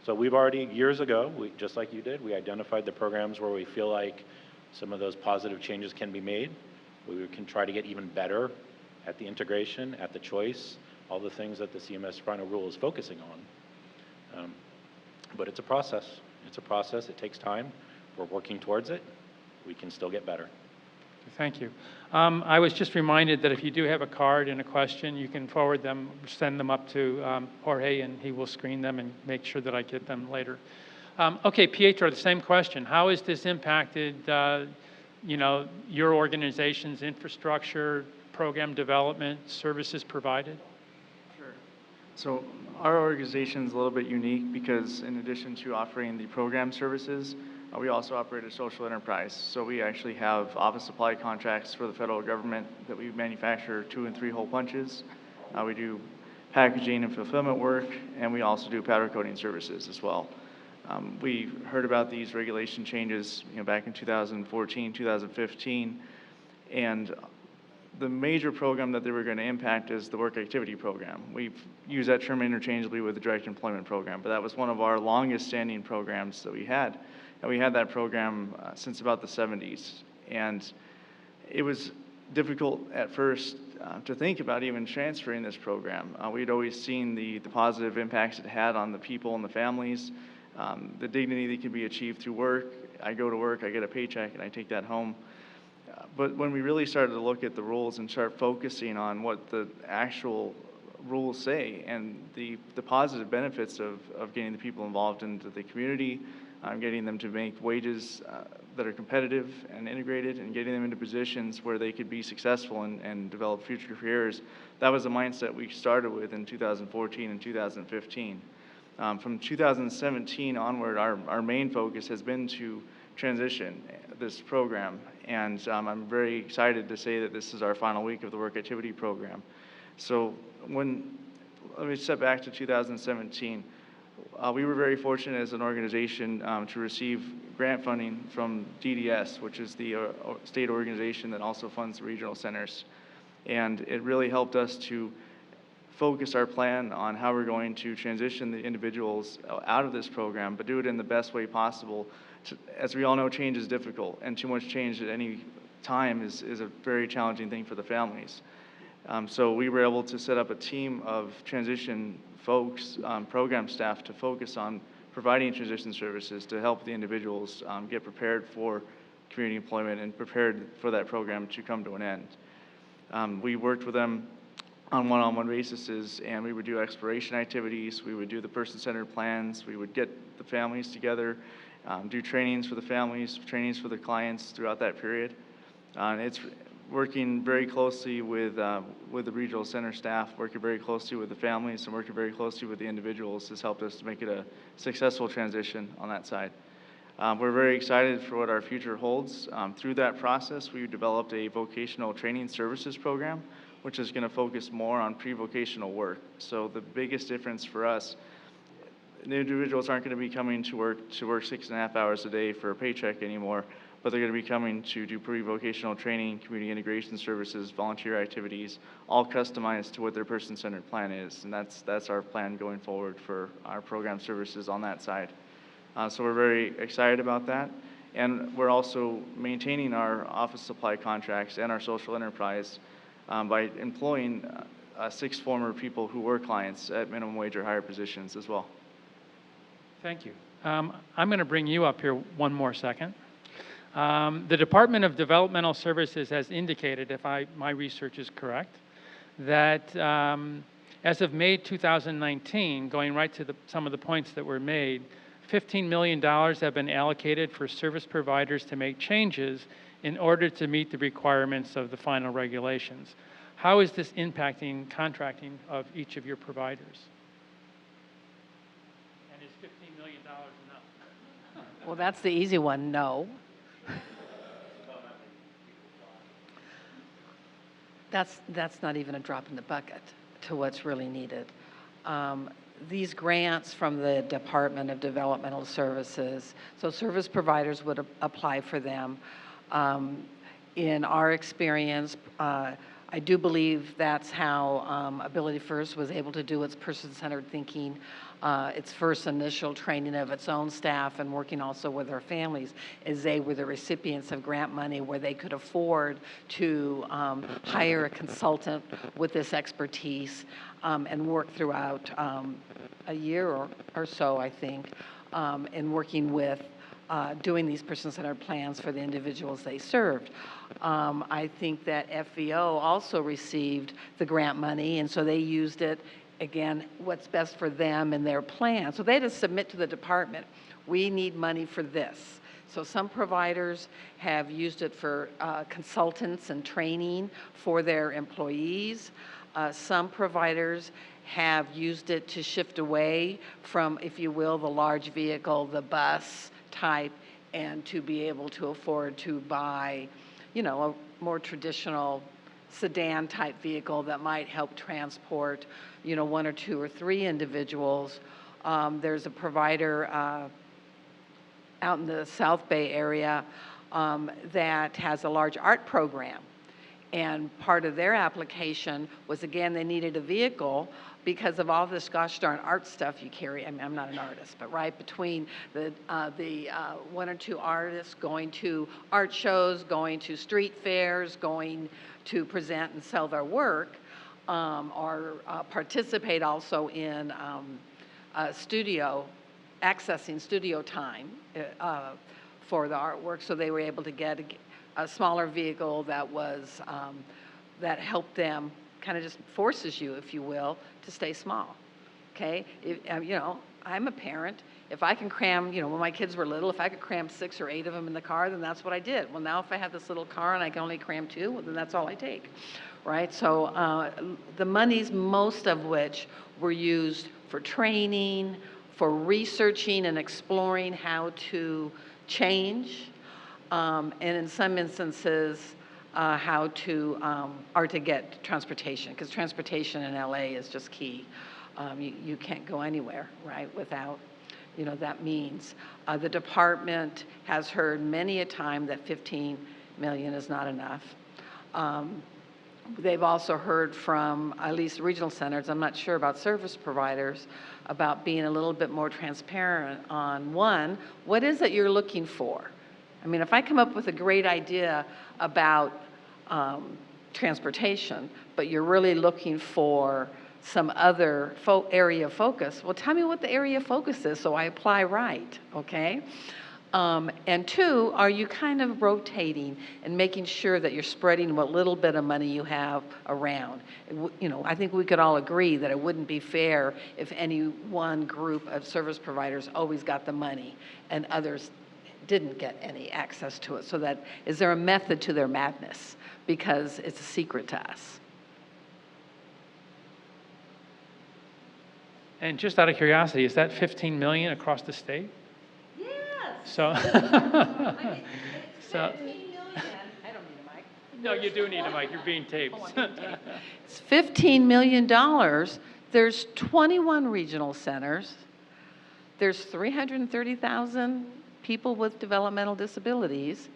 So we've already, years ago, just like you did, we identified the programs where we feel like some of those positive changes can be made. We can try to get even better at the integration, at the choice, all the things that the CMS final rule is focusing on. But it's a process. It's a process. It takes time. We're working towards it. We can still get better. Thank you. I was just reminded that if you do have a card and a question, you can forward them, send them up to Jorge, and he will screen them and make sure that I get them later. Okay, Pietro, the same question. How has this impacted, you know, your organization's infrastructure, program development, services provided? Sure. So our organization is a little bit unique because in addition to offering the program services, we also operate a social enterprise. So we actually have office supply contracts for the federal government that we manufacture 2 and 3 hole punches. We do packaging and fulfillment work, and we also do powder coating services as well. We heard about these regulation changes, you know, back in 2014, 2015, and the major program that they were going to impact is the work activity program. We've used that term interchangeably with the direct employment program, but that was one of our longest standing programs that we had. And we had that program since about the 70s. And it was difficult at first to think about even transferring this program. We'd always seen the positive impacts it had on the people and the families, the dignity that can be achieved through work. I go to work, I get a paycheck, and I take that home. But when we really started to look at the rules and start focusing on what the actual rules say and the positive benefits of getting the people involved into the community, getting them to make wages that are competitive and integrated, and getting them into positions where they could be successful and develop future careers, that was the mindset we started with in 2014 and 2015. From 2017 onward, our main focus has been to transition this program, and I'm very excited to say that this is our final week of the work activity program. So let me step back to 2017. We were very fortunate as an organization to receive grant funding from DDS, which is the state organization that also funds the regional centers. And it really helped us to focus our plan on how we're going to transition the individuals out of this program, but do it in the best way possible. As we all know, change is difficult, and too much change at any time is a very challenging thing for the families. So we were able to set up a team of transition folks, program staff, to focus on providing transition services to help the individuals get prepared for community employment and prepared for that program to come to an end. We worked with them on one-on-one basis, and we would do exploration activities, we would do the person-centered plans, we would get the families together, do trainings for the families, trainings for the clients throughout that period. It's working very closely with the regional center staff, working very closely with the families, and working very closely with the individuals has helped us to make it a successful transition on that side. We're very excited for what our future holds. Through that process, we developed a vocational training services program, which is going to focus more on pre-vocational work. So the biggest difference for us, the individuals aren't going to be coming to work 6.5 hours a day for a paycheck anymore, but they're going to be coming to do pre-vocational training, community integration services, volunteer activities, all customized to what their person-centered plan is. And that's our plan going forward for our program services on that side. So we're very excited about that. And we're also maintaining our office supply contracts and our social enterprise by employing 6 former people who were clients at minimum wage or higher positions as well. Thank you. I'm going to bring you up here one more second. The Department of Developmental Services has indicated, if my research is correct, that as of May 2019, going right to some of the points that were made, $15 million have been allocated for service providers to make changes in order to meet the requirements of the final regulations. How is this impacting contracting of each of your providers? And is $15 million enough? Well, that's the easy one, no. That's not even a drop in the bucket to what's really needed. These grants from the Department of Developmental Services, so service providers would apply for them. In our experience, I do believe that's how AbilityFirst was able to do its person-centered thinking, its first initial training of its own staff, and working also with their families, as they were the recipients of grant money where they could afford to hire a consultant with this expertise and work throughout a year or so, I think, in working with doing these person-centered plans for the individuals they served. I think that FVO also received the grant money, and so they used it, again, what's best for them and their plan. So they had to submit to the department, we need money for this. So some providers have used it for consultants and training for their employees. Some providers have used it to shift away from, if you will, the large vehicle, the bus type, and to be able to afford to buy, you know, a more traditional sedan type vehicle that might help transport, you know, 1 or 2 or 3 individuals. There's a provider out in the South Bay area that has a large art program. And part of their application was, again, they needed a vehicle, because of all this gosh darn art stuff you carry. I mean, I'm not an artist, but right between the one or two artists going to art shows, going to street fairs, going to present and sell their work, or participate also in accessing studio time for the artwork, so they were able to get a smaller vehicle that was that helped them, kind of just forces you, if you will, to stay small. Okay, you know, I'm a parent. If I can cram, you know, when my kids were little, if I could cram 6 or 8 of them in the car, then that's what I did. Well, now if I have this little car and I can only cram 2, well, then that's all I take, right? So the monies, most of which were used for training, for researching and exploring how to change, and in some instances, how to, or to get transportation, because transportation in LA is just key. You can't go anywhere, right, without, you know, that means. The department has heard many a time that 15 million is not enough. They've also heard from, at least regional centers, I'm not sure about service providers, about being a little bit more transparent on, one, what is it you're looking for? I mean, if I come up with a great idea about transportation, but you're really looking for some other area of focus, well, tell me what the area of focus is so I apply right, okay? And two, are you kind of rotating and making sure that you're spreading what little bit of money you have around? You know, I think we could all agree that it wouldn't be fair if any one group of service providers always got the money and others didn't get any access to it. So that, is there a method to their madness? Because it's a secret to us. And just out of curiosity, is that 15 million across the state? Yes. So, so, 15 million. I don't need a mic. no, you do need a mic. You're being taped. It's $15 million. There's 21 regional centers. There's 330,000 people with developmental disabilities.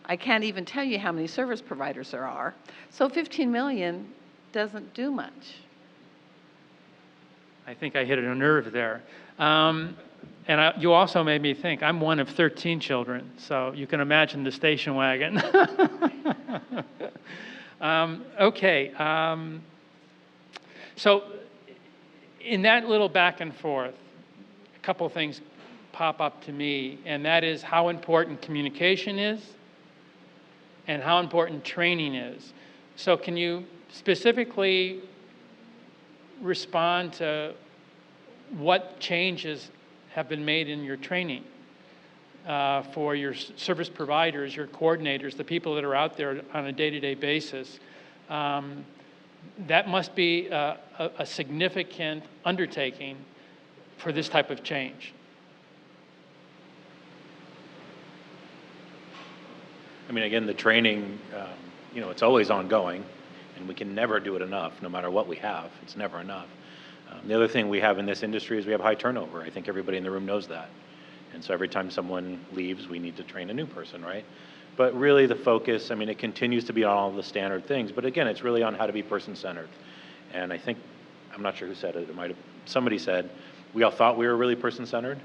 I can't even tell you how many service providers there are. So 15 million doesn't do much. I think I hit a nerve there. You also made me think, I'm one of 13 children, so you can imagine the station wagon. Okay. So in that little back and forth, a couple things pop up to me, and that is how important communication is and how important training is. So can you specifically respond to what changes have been made in your training for your service providers, your coordinators, the people that are out there on a day-to-day basis? That must be a significant undertaking for this type of change. I mean, again, the training, you know, it's always ongoing, and we can never do it enough, no matter what we have. It's never enough. The other thing we have in this industry is we have high turnover. I think everybody in the room knows that. And so every time someone leaves, we need to train a new person, right? But really the focus, I mean, it continues to be on all the standard things, but again, it's really on how to be person-centered. And I think, I'm not sure who said it, somebody said, we all thought we were really person-centered,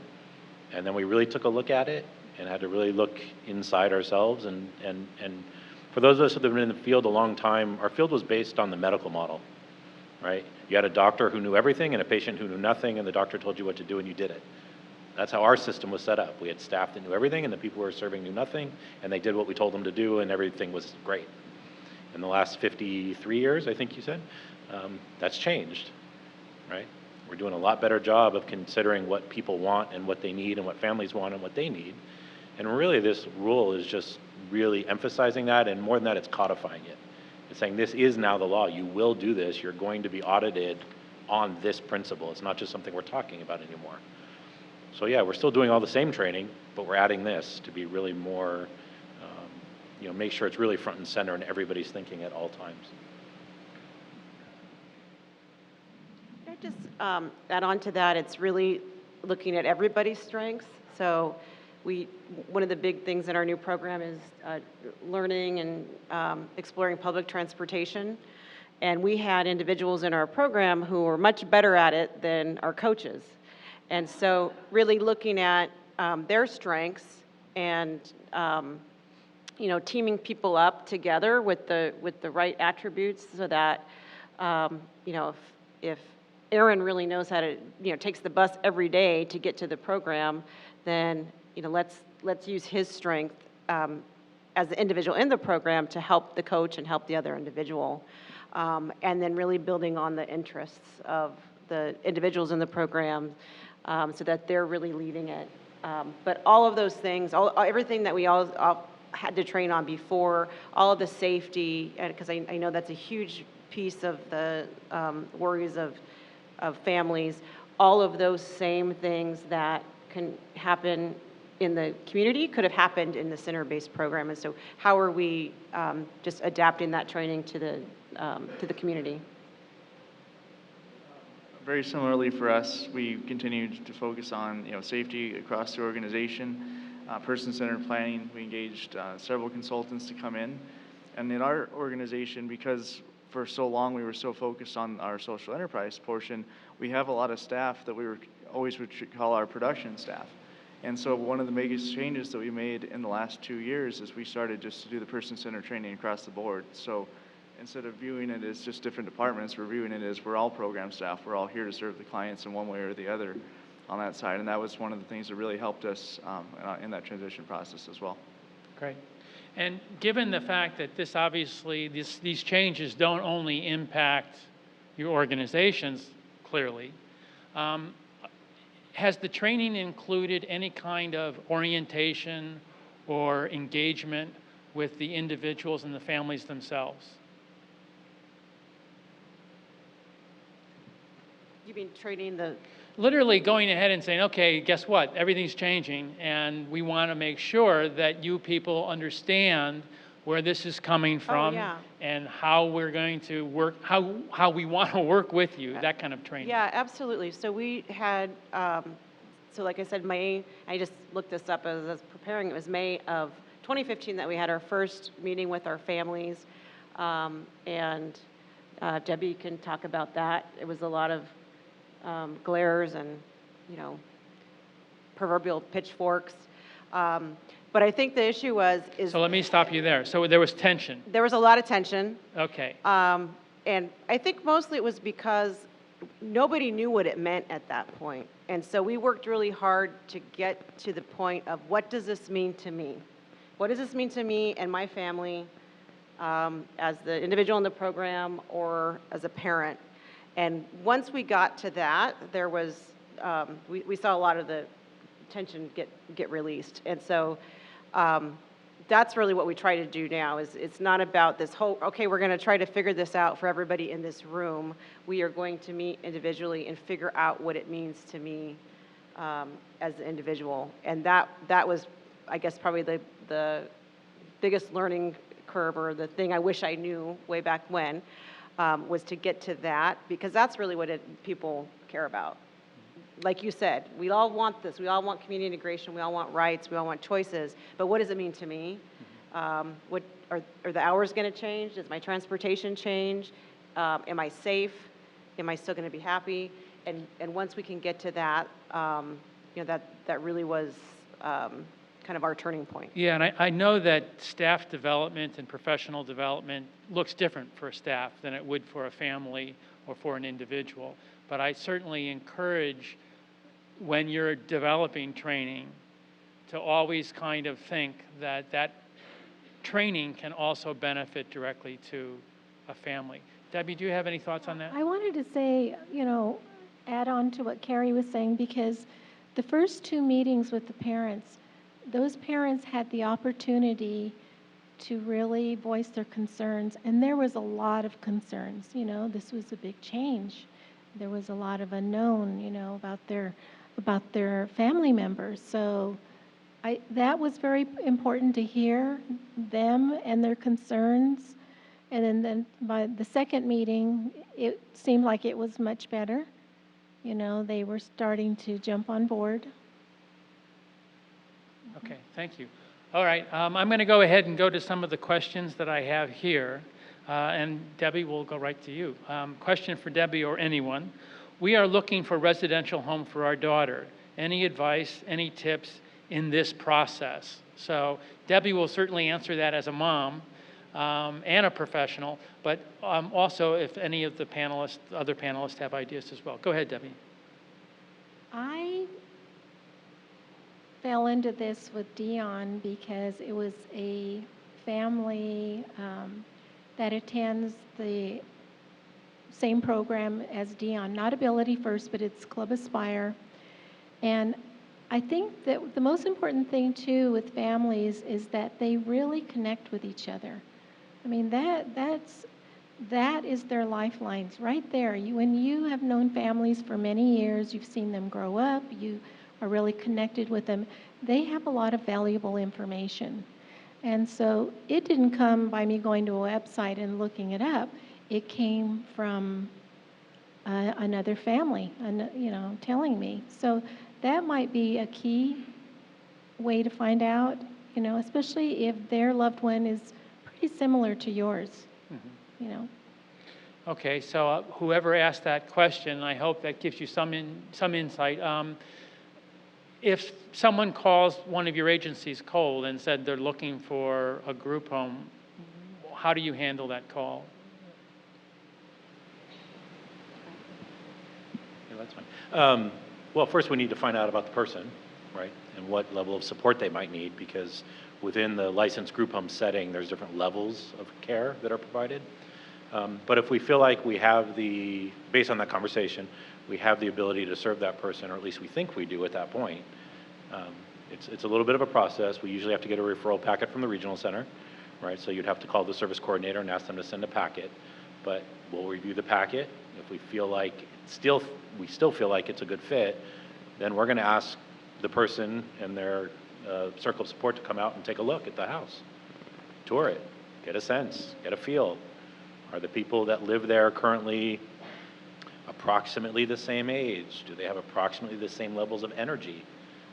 and then we really took a look at it and had to really look inside ourselves. And for those of us that have been in the field a long time, our field was based on the medical model, right? You had a doctor who knew everything and a patient who knew nothing, and the doctor told you what to do and you did it. That's how our system was set up. We had staff that knew everything, and the people who were serving knew nothing, and they did what we told them to do, and everything was great. In the last 53 years, I think you said, that's changed, right? We're doing a lot better job of considering what people want and what they need and what families want and what they need. And really this rule is just really emphasizing that, and more than that, it's codifying it. It's saying this is now the law. You will do this. You're going to be audited on this principle. It's not just something we're talking about anymore. So yeah, we're still doing all the same training, but we're adding this to be really more, you know, make sure it's really front and center and everybody's thinking at all times. Can I just add on to that? It's really looking at everybody's strengths. So one of the big things in our new program is learning and exploring public transportation. And we had individuals in our program who were much better at it than our coaches. And so really looking at their strengths and teaming people up together with the right attributes so that if Aaron really knows how to takes the bus every day to get to the program, then let's use his strength as the individual in the program to help the coach and help the other individual, and then really building on the interests of the individuals in the program so that they're really leading it. But all of those things, everything that we all had to train on before, all of the safety, because I know that's a huge piece of the worries of families, all of those same things that can happen in the community could have happened in the center-based program. And so how are we just adapting that training to the community? Very similarly for us, we continued to focus on safety across the organization, person-centered planning. We engaged several consultants to come in, and in our organization, because for so long we were so focused on our social enterprise portion, we have a lot of staff that we always would call our production staff. And so one of the biggest changes that we made in the last 2 years is we started just to do the person-centered training across the board. So instead of viewing it as just different departments, we're viewing it as we're all program staff. We're all here to serve the clients in one way or the other on that side. And that was one of the things that really helped us in that transition process as well. Great. And given the fact that this obviously, these changes don't only impact your organizations, clearly, has the training included any kind of orientation or engagement with the individuals and the families themselves? You mean training the... Literally going ahead and saying, okay, guess what? Everything's changing, and we want to make sure that you people understand where this is coming from and how we're going to work, how we want to work with you, that kind of training. Yeah, absolutely. So we had, so like I said, May, I just looked this up as I was preparing, it was May of 2015 that we had our first meeting with our families, and Debbie can talk about that. It was a lot of glares and, proverbial pitchforks. But I think the issue is... So let me stop you there. So there was tension. There was a lot of tension. Okay. And I think mostly it was because nobody knew what it meant at that point. And so we worked really hard to get to the point of what does this mean to me? What does this mean to me and my family as the individual in the program or as a parent? And once we got to that, there was, we saw a lot of the tension get released. And so that's really what we try to do now is it's not about this whole, okay, we're going to try to figure this out for everybody in this room. We are going to meet individually and figure out what it means to me as an individual. And that was, I guess, probably the biggest learning curve or the thing I wish I knew way back when. Was to get to that, because that's really what people care about. Like you said, we all want this. We all want community integration. We all want rights. We all want choices. But what does it mean to me? What are the hours going to change? Does my transportation change? Am I safe? Am I still going to be happy? And once we can get to that, that really was kind of our turning point. Yeah, and I know that staff development and professional development looks different for staff than it would for a family or for an individual. But I certainly encourage, when you're developing training, to always kind of think that training can also benefit directly to a family. Debbie, do you have any thoughts on that? I wanted to say, add on to what Keri was saying, because the first 2 meetings with the parents, those parents had the opportunity to really voice their concerns, and there was a lot of concerns. This was a big change. There was a lot of unknown, about their family members. So that was very important to hear them and their concerns. And then by the second meeting, it seemed like it was much better. They were starting to jump on board. Okay, thank you. All right, I'm going to go ahead and go to some of the questions that I have here. And Debbie, we'll go right to you. Question for Debbie or anyone. We are looking for a residential home for our daughter. Any advice, any tips in this process? So Debbie will certainly answer that as a mom and a professional, but also if any of the panelists, other panelists have ideas as well. Go ahead, Debbie. I fell into this with Dion because it was a family that attends the same program as Dion, not AbilityFirst, but it's Club Aspire. And I think that the most important thing, too, with families is that they really connect with each other. I mean, that is their lifelines right there. When you have known families for many years, you've seen them grow up, you are really connected with them, they have a lot of valuable information. And so it didn't come by me going to a website and looking it up. It came from another family, telling me. So that might be a key way to find out, especially if their loved one is pretty similar to yours, Okay, so whoever asked that question, I hope that gives you some insight. If someone calls one of your agencies cold and said they're looking for a group home, how do you handle that call? Yeah, that's fine. Well, first we need to find out about the person, right, and what level of support they might need, because within the licensed group home setting, there's different levels of care that are provided. But if we feel like we have based on that conversation, we have the ability to serve that person, or at least we think we do at that point, it's a little bit of a process. We usually have to get a referral packet from the regional center, right? So you'd have to call the service coordinator and ask them to send a packet. But we'll review the packet. If we feel like we still feel like it's a good fit, then we're going to ask the person and their circle of support to come out and take a look at the house, tour it, get a sense, get a feel. Are the people that live there currently approximately the same age? Do they have approximately the same levels of energy?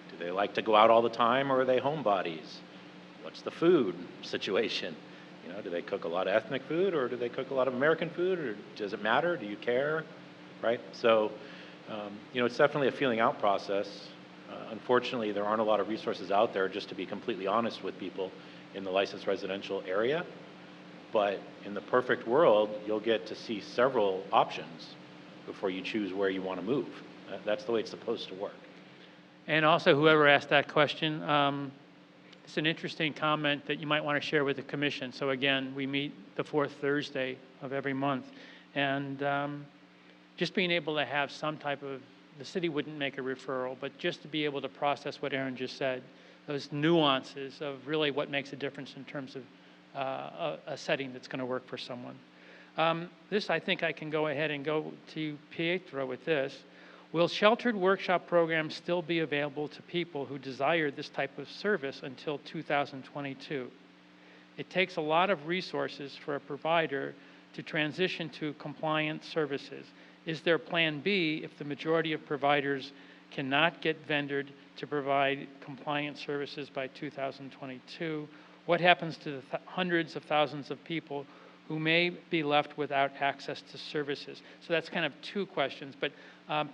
Do they like to go out all the time, or are they homebodies? What's the food situation? Do they cook a lot of ethnic food, or do they cook a lot of American food, or does it matter? Do you care? Right? So, it's definitely a feeling out process. Unfortunately, there aren't a lot of resources out there, just to be completely honest with people, in the licensed residential area. But in the perfect world, you'll get to see several options before you choose where you want to move. That's the way it's supposed to work. And also, whoever asked that question, it's an interesting comment that you might want to share with the commission. So again, we meet the fourth Thursday of every month. And just being able to have some type of, the city wouldn't make a referral, but just to be able to process what Aaron just said, those nuances of really what makes a difference in terms of a setting that's going to work for someone. This, I think I can go ahead and go to Pietro with this. Will sheltered workshop programs still be available to people who desire this type of service until 2022? It takes a lot of resources for a provider to transition to compliant services. Is there plan B if the majority of providers cannot get vendored to provide compliant services by 2022? What happens to the hundreds of thousands of people who may be left without access to services? So that's kind of two questions. But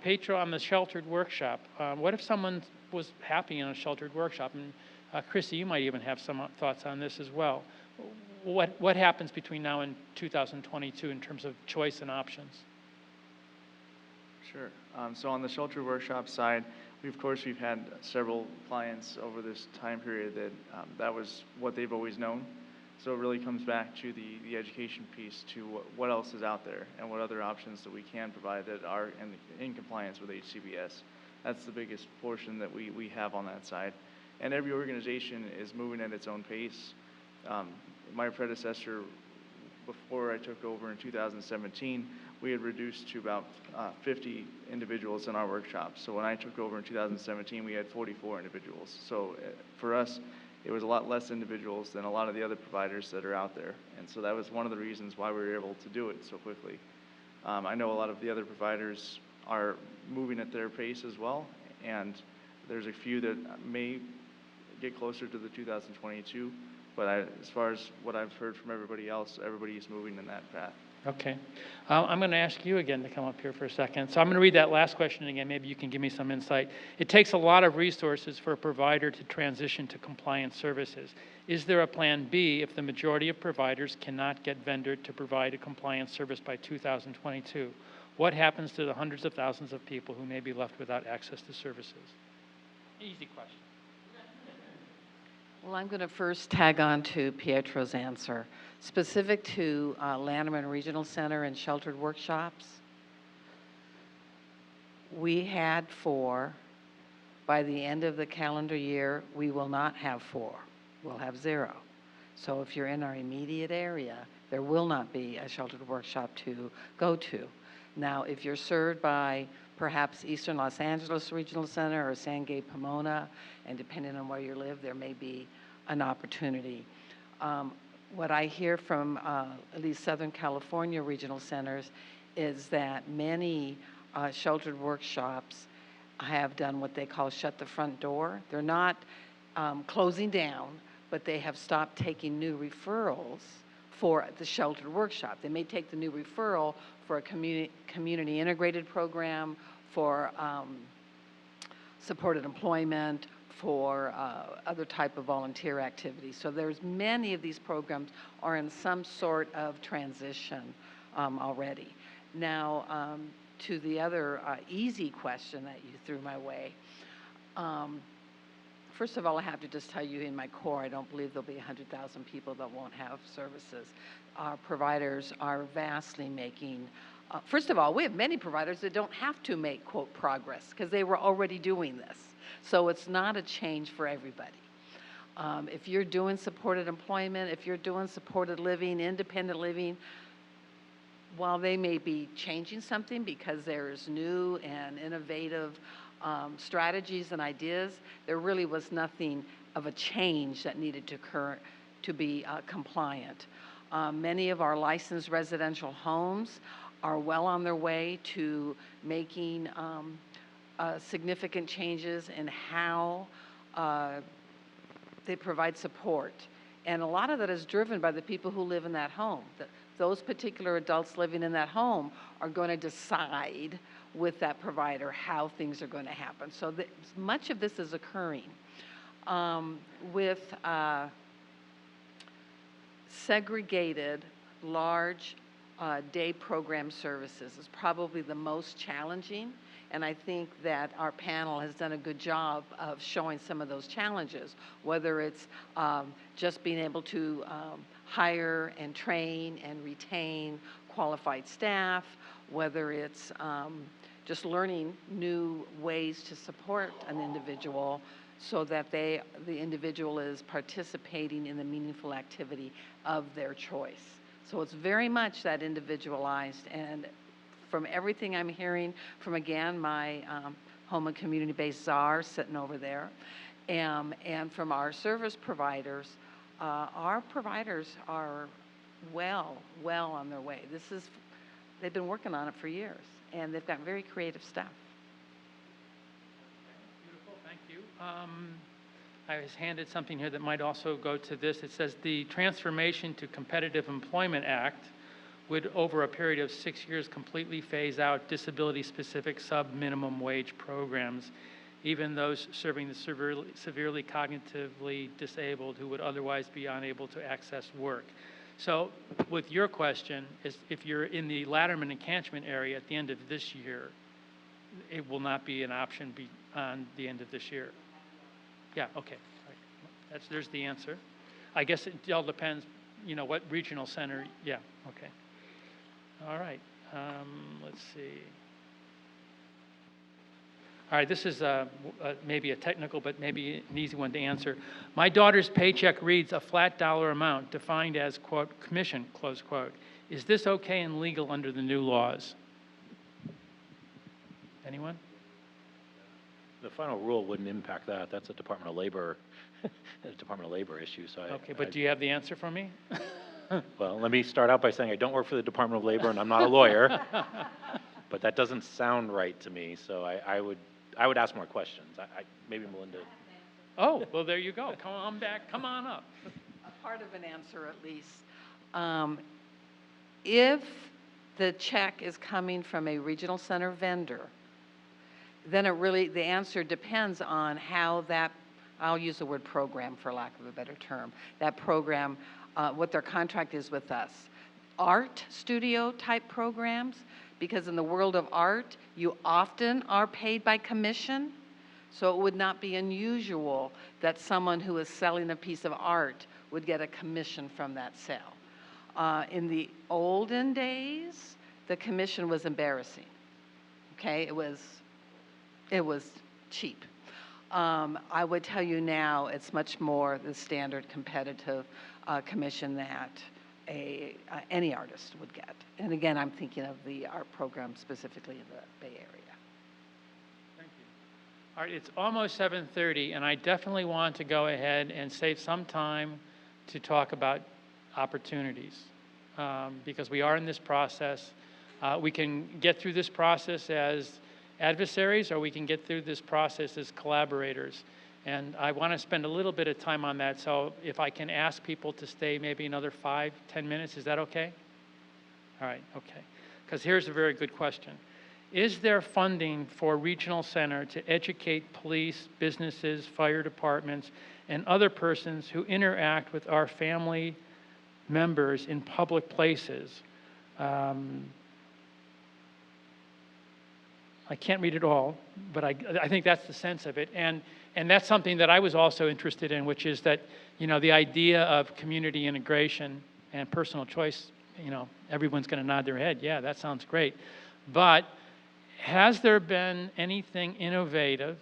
Pietro, on the sheltered workshop, what if someone was happy in a sheltered workshop? And Chrissy, you might even have some thoughts on this as well. What happens between now and 2022 in terms of choice and options? Sure. So on the sheltered workshop side, we've had several clients over this time period that was what they've always known. So it really comes back to the education piece, to what else is out there and what other options that we can provide that are in compliance with HCBS. That's the biggest portion that we have on that side. And every organization is moving at its own pace. My predecessor, before I took over in 2017, we had reduced to about 50 individuals in our workshops. So when I took over in 2017, we had 44 individuals. So for us, it was a lot less individuals than a lot of the other providers that are out there. And so that was one of the reasons why we were able to do it so quickly. I know a lot of the other providers are moving at their pace as well, and there's a few that may get closer to the 2022 But as far as what I've heard from everybody else, everybody's moving in that path. Okay. I'm going to ask you again to come up here for a second. So I'm going to read that last question again. Maybe you can give me some insight. It takes a lot of resources for a provider to transition to compliance services. Is there a plan B if the majority of providers cannot get vendor to provide a compliance service by 2022? What happens to the hundreds of thousands of people who may be left without access to services? Easy question. Well, I'm going to first tag on to Pietro's answer. Specific to Lanterman Regional Center and sheltered workshops, we had 4. By the end of the calendar year, we will not have 4. We'll have 0. So if you're in our immediate area, there will not be a sheltered workshop to go to. Now, if you're served by perhaps Eastern Los Angeles Regional Center or San Gabe Pomona, and depending on where you live, there may be an opportunity. What I hear from at least Southern California regional centers is that many sheltered workshops have done what they call shut the front door. They're not closing down, but they have stopped taking new referrals for the sheltered workshop. They may take the new referral for a community integrated program, for supported employment, for other type of volunteer activities. So there's many of these programs are in some sort of transition already. Now, to the other easy question that you threw my way, first of all, I have to just tell you in my core, I don't believe there'll be 100,000 people that won't have services. Our providers are vastly making, first of all, we have many providers that don't have to make, quote, progress, because they were already doing this. So it's not a change for everybody. If you're doing supported employment, if you're doing supported living, independent living, while they may be changing something because there's new and innovative strategies and ideas, there really was nothing of a change that needed to occur to be compliant. Many of our licensed residential homes are well on their way to making significant changes in how they provide support. And a lot of that is driven by the people who live in that home. Those particular adults living in that home are going to decide with that provider how things are going to happen. So much of this is occurring. With segregated, large day program services is probably the most challenging. And I think that our panel has done a good job of showing some of those challenges, whether it's just being able to hire and train and retain qualified staff, whether it's just learning new ways to support an individual so that the individual is participating in the meaningful activity of their choice. So it's very much that individualized, and from everything I'm hearing from, again, my home and community-based czar sitting over there, and from our service providers, our providers are well on their way. They've been working on it for years, and they've got very creative stuff. Beautiful, thank you. I was handed something here that might also go to this. It says the Transformation to Competitive Employment Act would, over a period of 6 years, completely phase out disability-specific sub-minimum wage programs, even those serving the severely cognitively disabled who would otherwise be unable to access work. So with your question, is if you're in the Lanterman and catchment area at the end of this year, it will not be an option beyond the end of this year. Yeah, okay. All right. There's the answer. I guess it all depends, what regional center. Yeah, okay. All right. Let's see. All right, this is maybe a technical, but maybe an easy one to answer. My daughter's paycheck reads a flat dollar amount defined as, quote, commission, close quote. Is this okay and legal under the new laws? Anyone? The final rule wouldn't impact that. That's a Department of Labor, issue. So Okay, but do you have the answer for me? Well, let me start out by saying I don't work for the Department of Labor and I'm not a lawyer, but that doesn't sound right to me. So I would ask more questions. Maybe Melinda. Oh, well, there you go. Come on back. Come on up. part of an answer at least. If the check is coming from a regional center vendor, then the answer depends on how that, I'll use the word program for lack of a better term, that program, what their contract is with us. Art studio type programs, because in the world of art, you often are paid by commission, so it would not be unusual that someone who is selling a piece of art would get a commission from that sale. In the olden days, the commission was embarrassing, okay? It was cheap. I would tell you now it's much more the standard competitive commission that any artist would get. And again, I'm thinking of the art program specifically in the Bay Area. Thank you. All right, it's almost 7:30, and I definitely want to go ahead and save some time to talk about opportunities, because we are in this process. We can get through this process as adversaries, or we can get through this process as collaborators. And I want to spend a little bit of time on that, so if I can ask people to stay maybe another 5-10 minutes, is that okay? All right, okay. Because here's a very good question. Is there funding for regional center to educate police, businesses, fire departments, and other persons who interact with our family members in public places? I can't read it all, but I think that's the sense of it. And that's something that I was also interested in, which is that, the idea of community integration and personal choice, everyone's going to nod their head. Yeah, that sounds great. But has there been anything innovative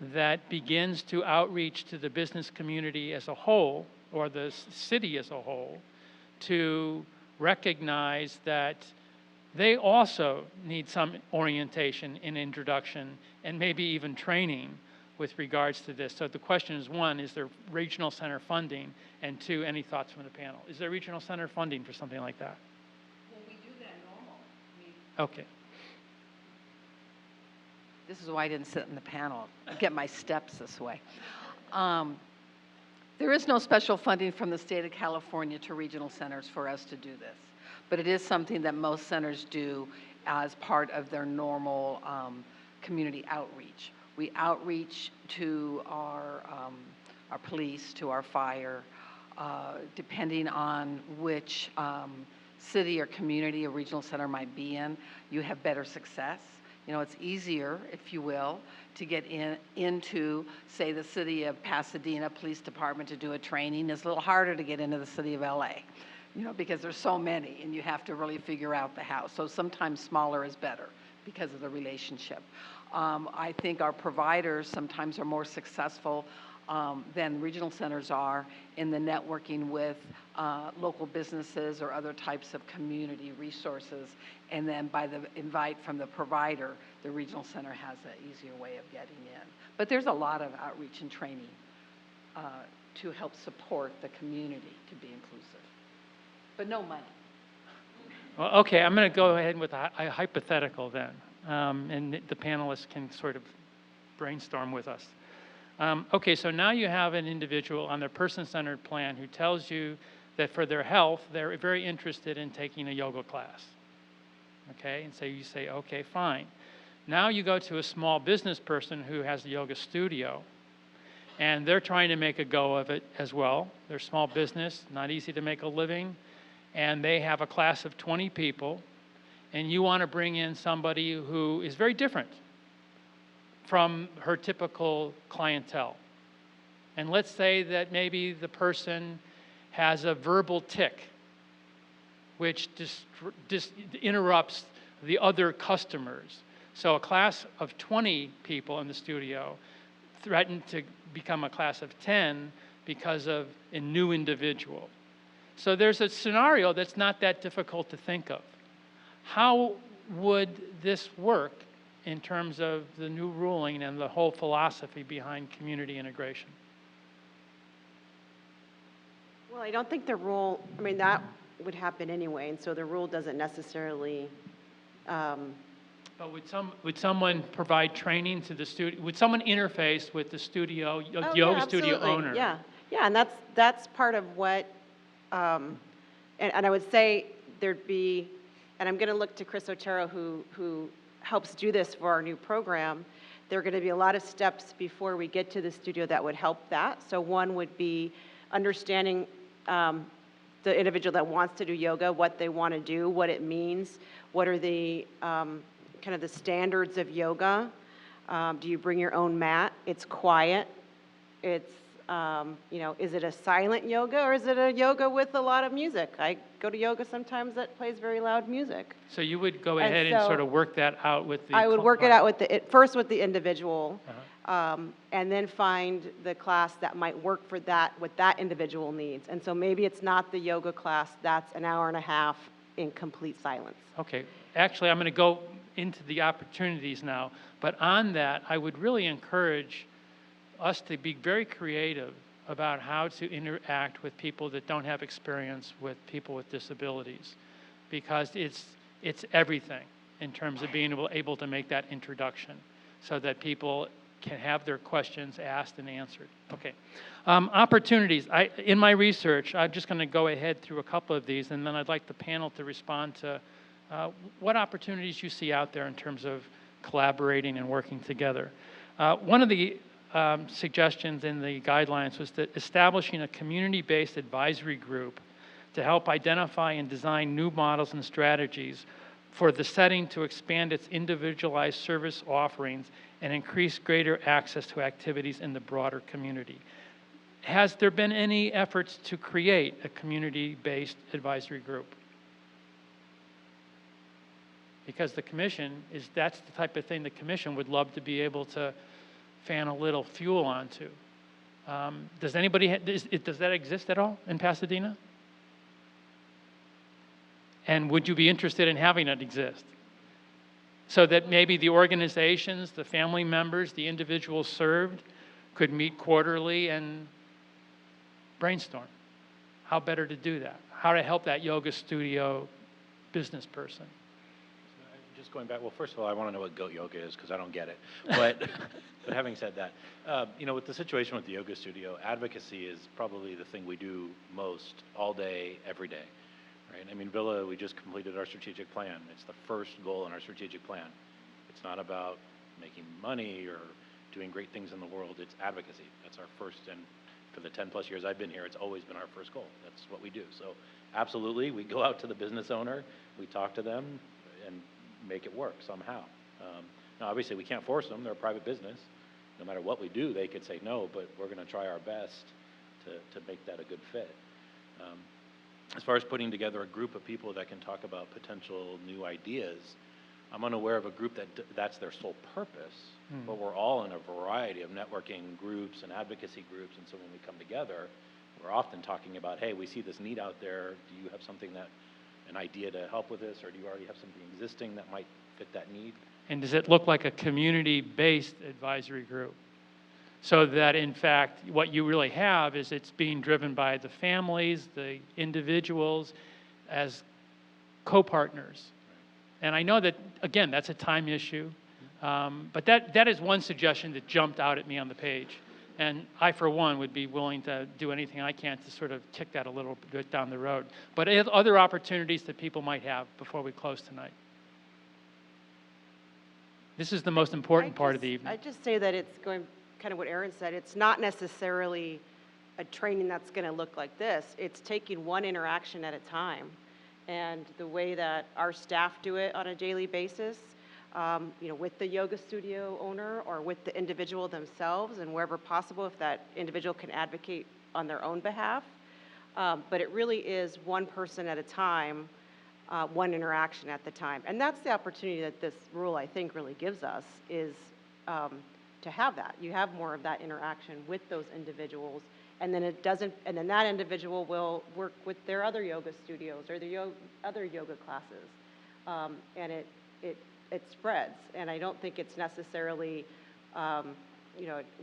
that begins to outreach to the business community as a whole, or the city as a whole, to recognize that they also need some orientation and introduction and maybe even training with regards to this? So the question is, one, is there regional center funding? And two, any thoughts from the panel? Is there regional center funding for something like that? Well, we do that normal. Okay. This is why I didn't sit in the panel. I get my steps this way. There is no special funding from the state of California to regional centers for us to do this, but it is something that most centers do as part of their normal community outreach. We outreach to our police, to our fire, depending on which city or community a regional center might be in, you have better success. It's easier, if you will, to get into, say, the city of Pasadena Police Department to do a training. It's a little harder to get into the city of LA, because there's so many and you have to really figure out the how. So sometimes smaller is better because of the relationship. I think our providers sometimes are more successful than regional centers are in the networking with local businesses or other types of community resources. And then by the invite from the provider, the regional center has an easier way of getting in. But there's a lot of outreach and training to help support the community to be inclusive. But no money. Well, okay, I'm going to go ahead with a hypothetical then, and the panelists can sort of brainstorm with us. Okay, so now you have an individual on their person-centered plan who tells you that for their health, they're very interested in taking a yoga class. Okay, and so you say, okay, fine. Now you go to a small business person who has a yoga studio, and they're trying to make a go of it as well. They're small business, not easy to make a living, and they have a class of 20 people, and you want to bring in somebody who is very different from her typical clientele. And let's say that maybe the person has a verbal tic, which just interrupts the other customers. So a class of 20 people in the studio threatened to become a class of 10 because of a new individual. So there's a scenario that's not that difficult to think of. How would this work in terms of the new ruling and the whole philosophy behind community integration? Well, I don't think the rule, that would happen anyway, and so the rule doesn't necessarily. But would someone provide training to the studio? Would someone interface with the studio, yoga studio absolutely. owner? Yeah, Yeah, and that's part of what, and I would say there'd be, and I'm going to look to Chris Otero, who helps do this for our new program. There are going to be a lot of steps before we get to the studio that would help that. So one would be understanding the individual that wants to do yoga, what they want to do, what it means, what are the kind of the standards of yoga. Do you bring your own mat? It's quiet. It's, is it a silent yoga or is it a yoga with a lot of music? I go to yoga sometimes that plays very loud music. So you would go And ahead and so sort of work that out with the... I would work it out with first with the individual, Uh-huh. and then find the class that might work for that, what that individual needs. And so maybe it's not the yoga class, that's an hour and a half in complete silence. Okay, actually, I'm going to go into the opportunities now, but on that, I would really encourage us to be very creative about how to interact with people that don't have experience with people with disabilities, because it's everything in terms of being able to make that introduction so that people can have their questions asked and answered. Okay. Opportunities. In my research, I'm just going to go ahead through a couple of these, and then I'd like the panel to respond to what opportunities you see out there in terms of collaborating and working together. One of the suggestions in the guidelines was that establishing a community-based advisory group to help identify and design new models and strategies for the setting to expand its individualized service offerings and increase greater access to activities in the broader community. Has there been any efforts to create a community-based advisory group? Because the commission that's the type of thing the commission would love to be able to fan a little fuel onto. Does anybody, does that exist at all in Pasadena? And would you be interested in having it exist? So that maybe the organizations, the family members, the individuals served could meet quarterly and brainstorm how better to do that, how to help that yoga studio business person. Just going back, well, first of all, I want to know what goat yoga is because I don't get it. But having said that, with the situation with the yoga studio, advocacy is probably the thing we do most all day, every day. Right? I mean, Villa, we just completed our strategic plan. It's the first goal in our strategic plan. It's not about making money or doing great things in the world. It's advocacy. That's our first, and for the 10 plus years I've been here, it's always been our first goal. That's what we do. So absolutely, we go out to the business owner, we talk to them, and make it work somehow. Now, obviously, we can't force them. They're a private business. No matter what we do, they could say no, but we're going to try our best to make that a good fit. As far as putting together a group of people that can talk about potential new ideas, I'm unaware of a group that's their sole purpose, but we're all in a variety of networking groups and advocacy groups, and so when we come together, we're often talking about, hey, we see this need out there. Do you have something an idea to help with this, or do you already have something existing that might fit that need? And does it look like a community-based advisory group? So that, in fact, what you really have is it's being driven by the families, the individuals, as co-partners. And I know that, again, that's a time issue, but that is one suggestion that jumped out at me on the page. And I, for one, would be willing to do anything I can to sort of kick that a little bit down the road. But other opportunities that people might have before we close tonight. This is the most important part of the evening. I'd just say that it's going, kind of what Aaron said, it's not necessarily a training that's going to look like this. It's taking one interaction at a time. And the way that our staff do it on a daily basis, with the yoga studio owner or with the individual themselves, and wherever possible, if that individual can advocate on their own behalf. But it really is one person at a time, one interaction at the time. And that's the opportunity that this rule, I think, really gives us, is to have that. You have more of that interaction with those individuals, and then and then that individual will work with their other yoga studios or their other yoga classes, and it spreads. And I don't think it's necessarily,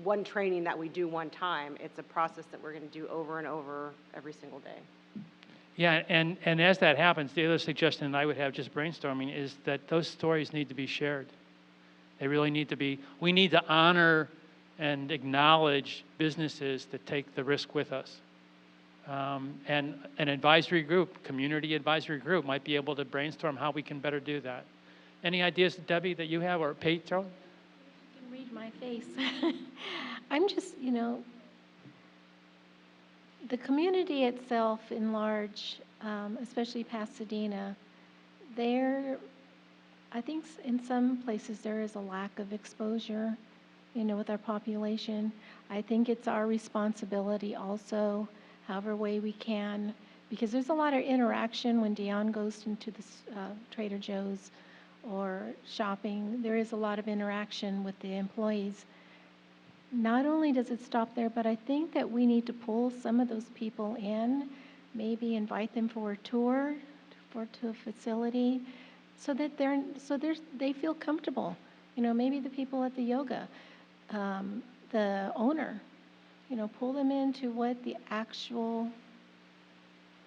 one training that we do one time. It's a process that we're going to do over and over every single day. Yeah, and as that happens, the other suggestion I would have, just brainstorming, is that those stories need to be shared. They really need to be. We need to honor and acknowledge businesses that take the risk with us. And an advisory group, community advisory group, might be able to brainstorm how we can better do that. Any ideas, Debbie, that you have, or Pietro? You can read my face. I'm just, the community itself in large, especially Pasadena, I think in some places there is a lack of exposure, with our population. I think it's our responsibility also, however way we can, because there's a lot of interaction when Dion goes into the Trader Joe's or shopping. There is a lot of interaction with the employees. Not only does it stop there, but I think that we need to pull some of those people in, maybe invite them for a tour to a facility, so that they feel comfortable. Maybe the people at the yoga, the owner, pull them into what the actual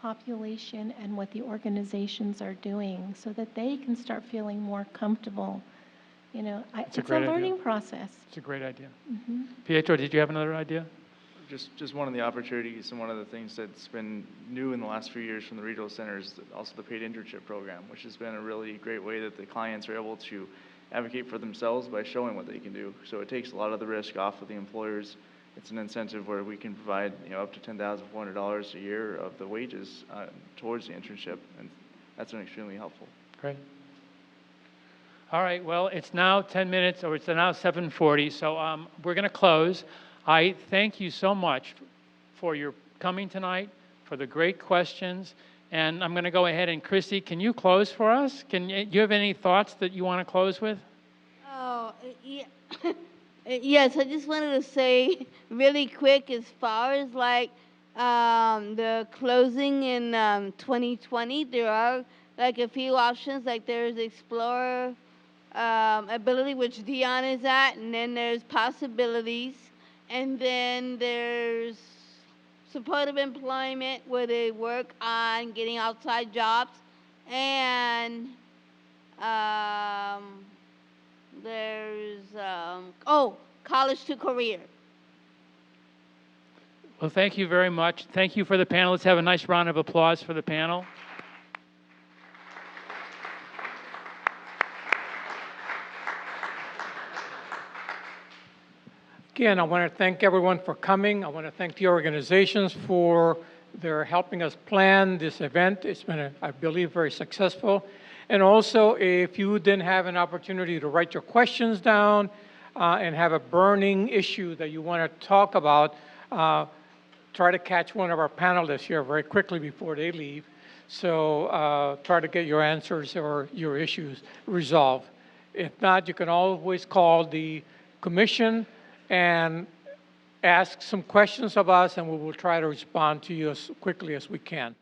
population and what the organizations are doing, so that they can start feeling more comfortable. It's a learning process. It's a great idea. Mm-hmm. Pietro, did you have another idea? Just one of the opportunities and one of the things that's been new in the last few years from the regional centers is also the paid internship program, which has been a really great way that the clients are able to advocate for themselves by showing what they can do. So it takes a lot of the risk off of the employers. It's an incentive where we can provide up to $10,400 a year of the wages towards the internship, and that's been extremely helpful. Great. All right, well, it's now 10 minutes, or it's now 7:40, so we're going to close. I thank you so much for your coming tonight, for the great questions, and I'm going to go ahead and, Chrissy, can you close for us? You have any thoughts that you want to close with? Oh, yeah. Yes, I just wanted to say really quick, as far as the closing in 2020, there are a few options, there's Explorer, Ability, which Dion is at, and then there's Possibilities, and then there's Supportive Employment, where they work on getting outside jobs, and there's College to Career. Well, thank you very much. Thank you for the panel. Let's have a nice round of applause for the panel. Again, I want to thank everyone for coming. I want to thank the organizations for their helping us plan this event. It's been, I believe, very successful. And also, if you didn't have an opportunity to write your questions down and have a burning issue that you want to talk about, try to catch one of our panelists here very quickly before they leave. So try to get your answers or your issues resolved. If not, you can always call the commission and ask some questions of us, and we will try to respond to you as quickly as we can.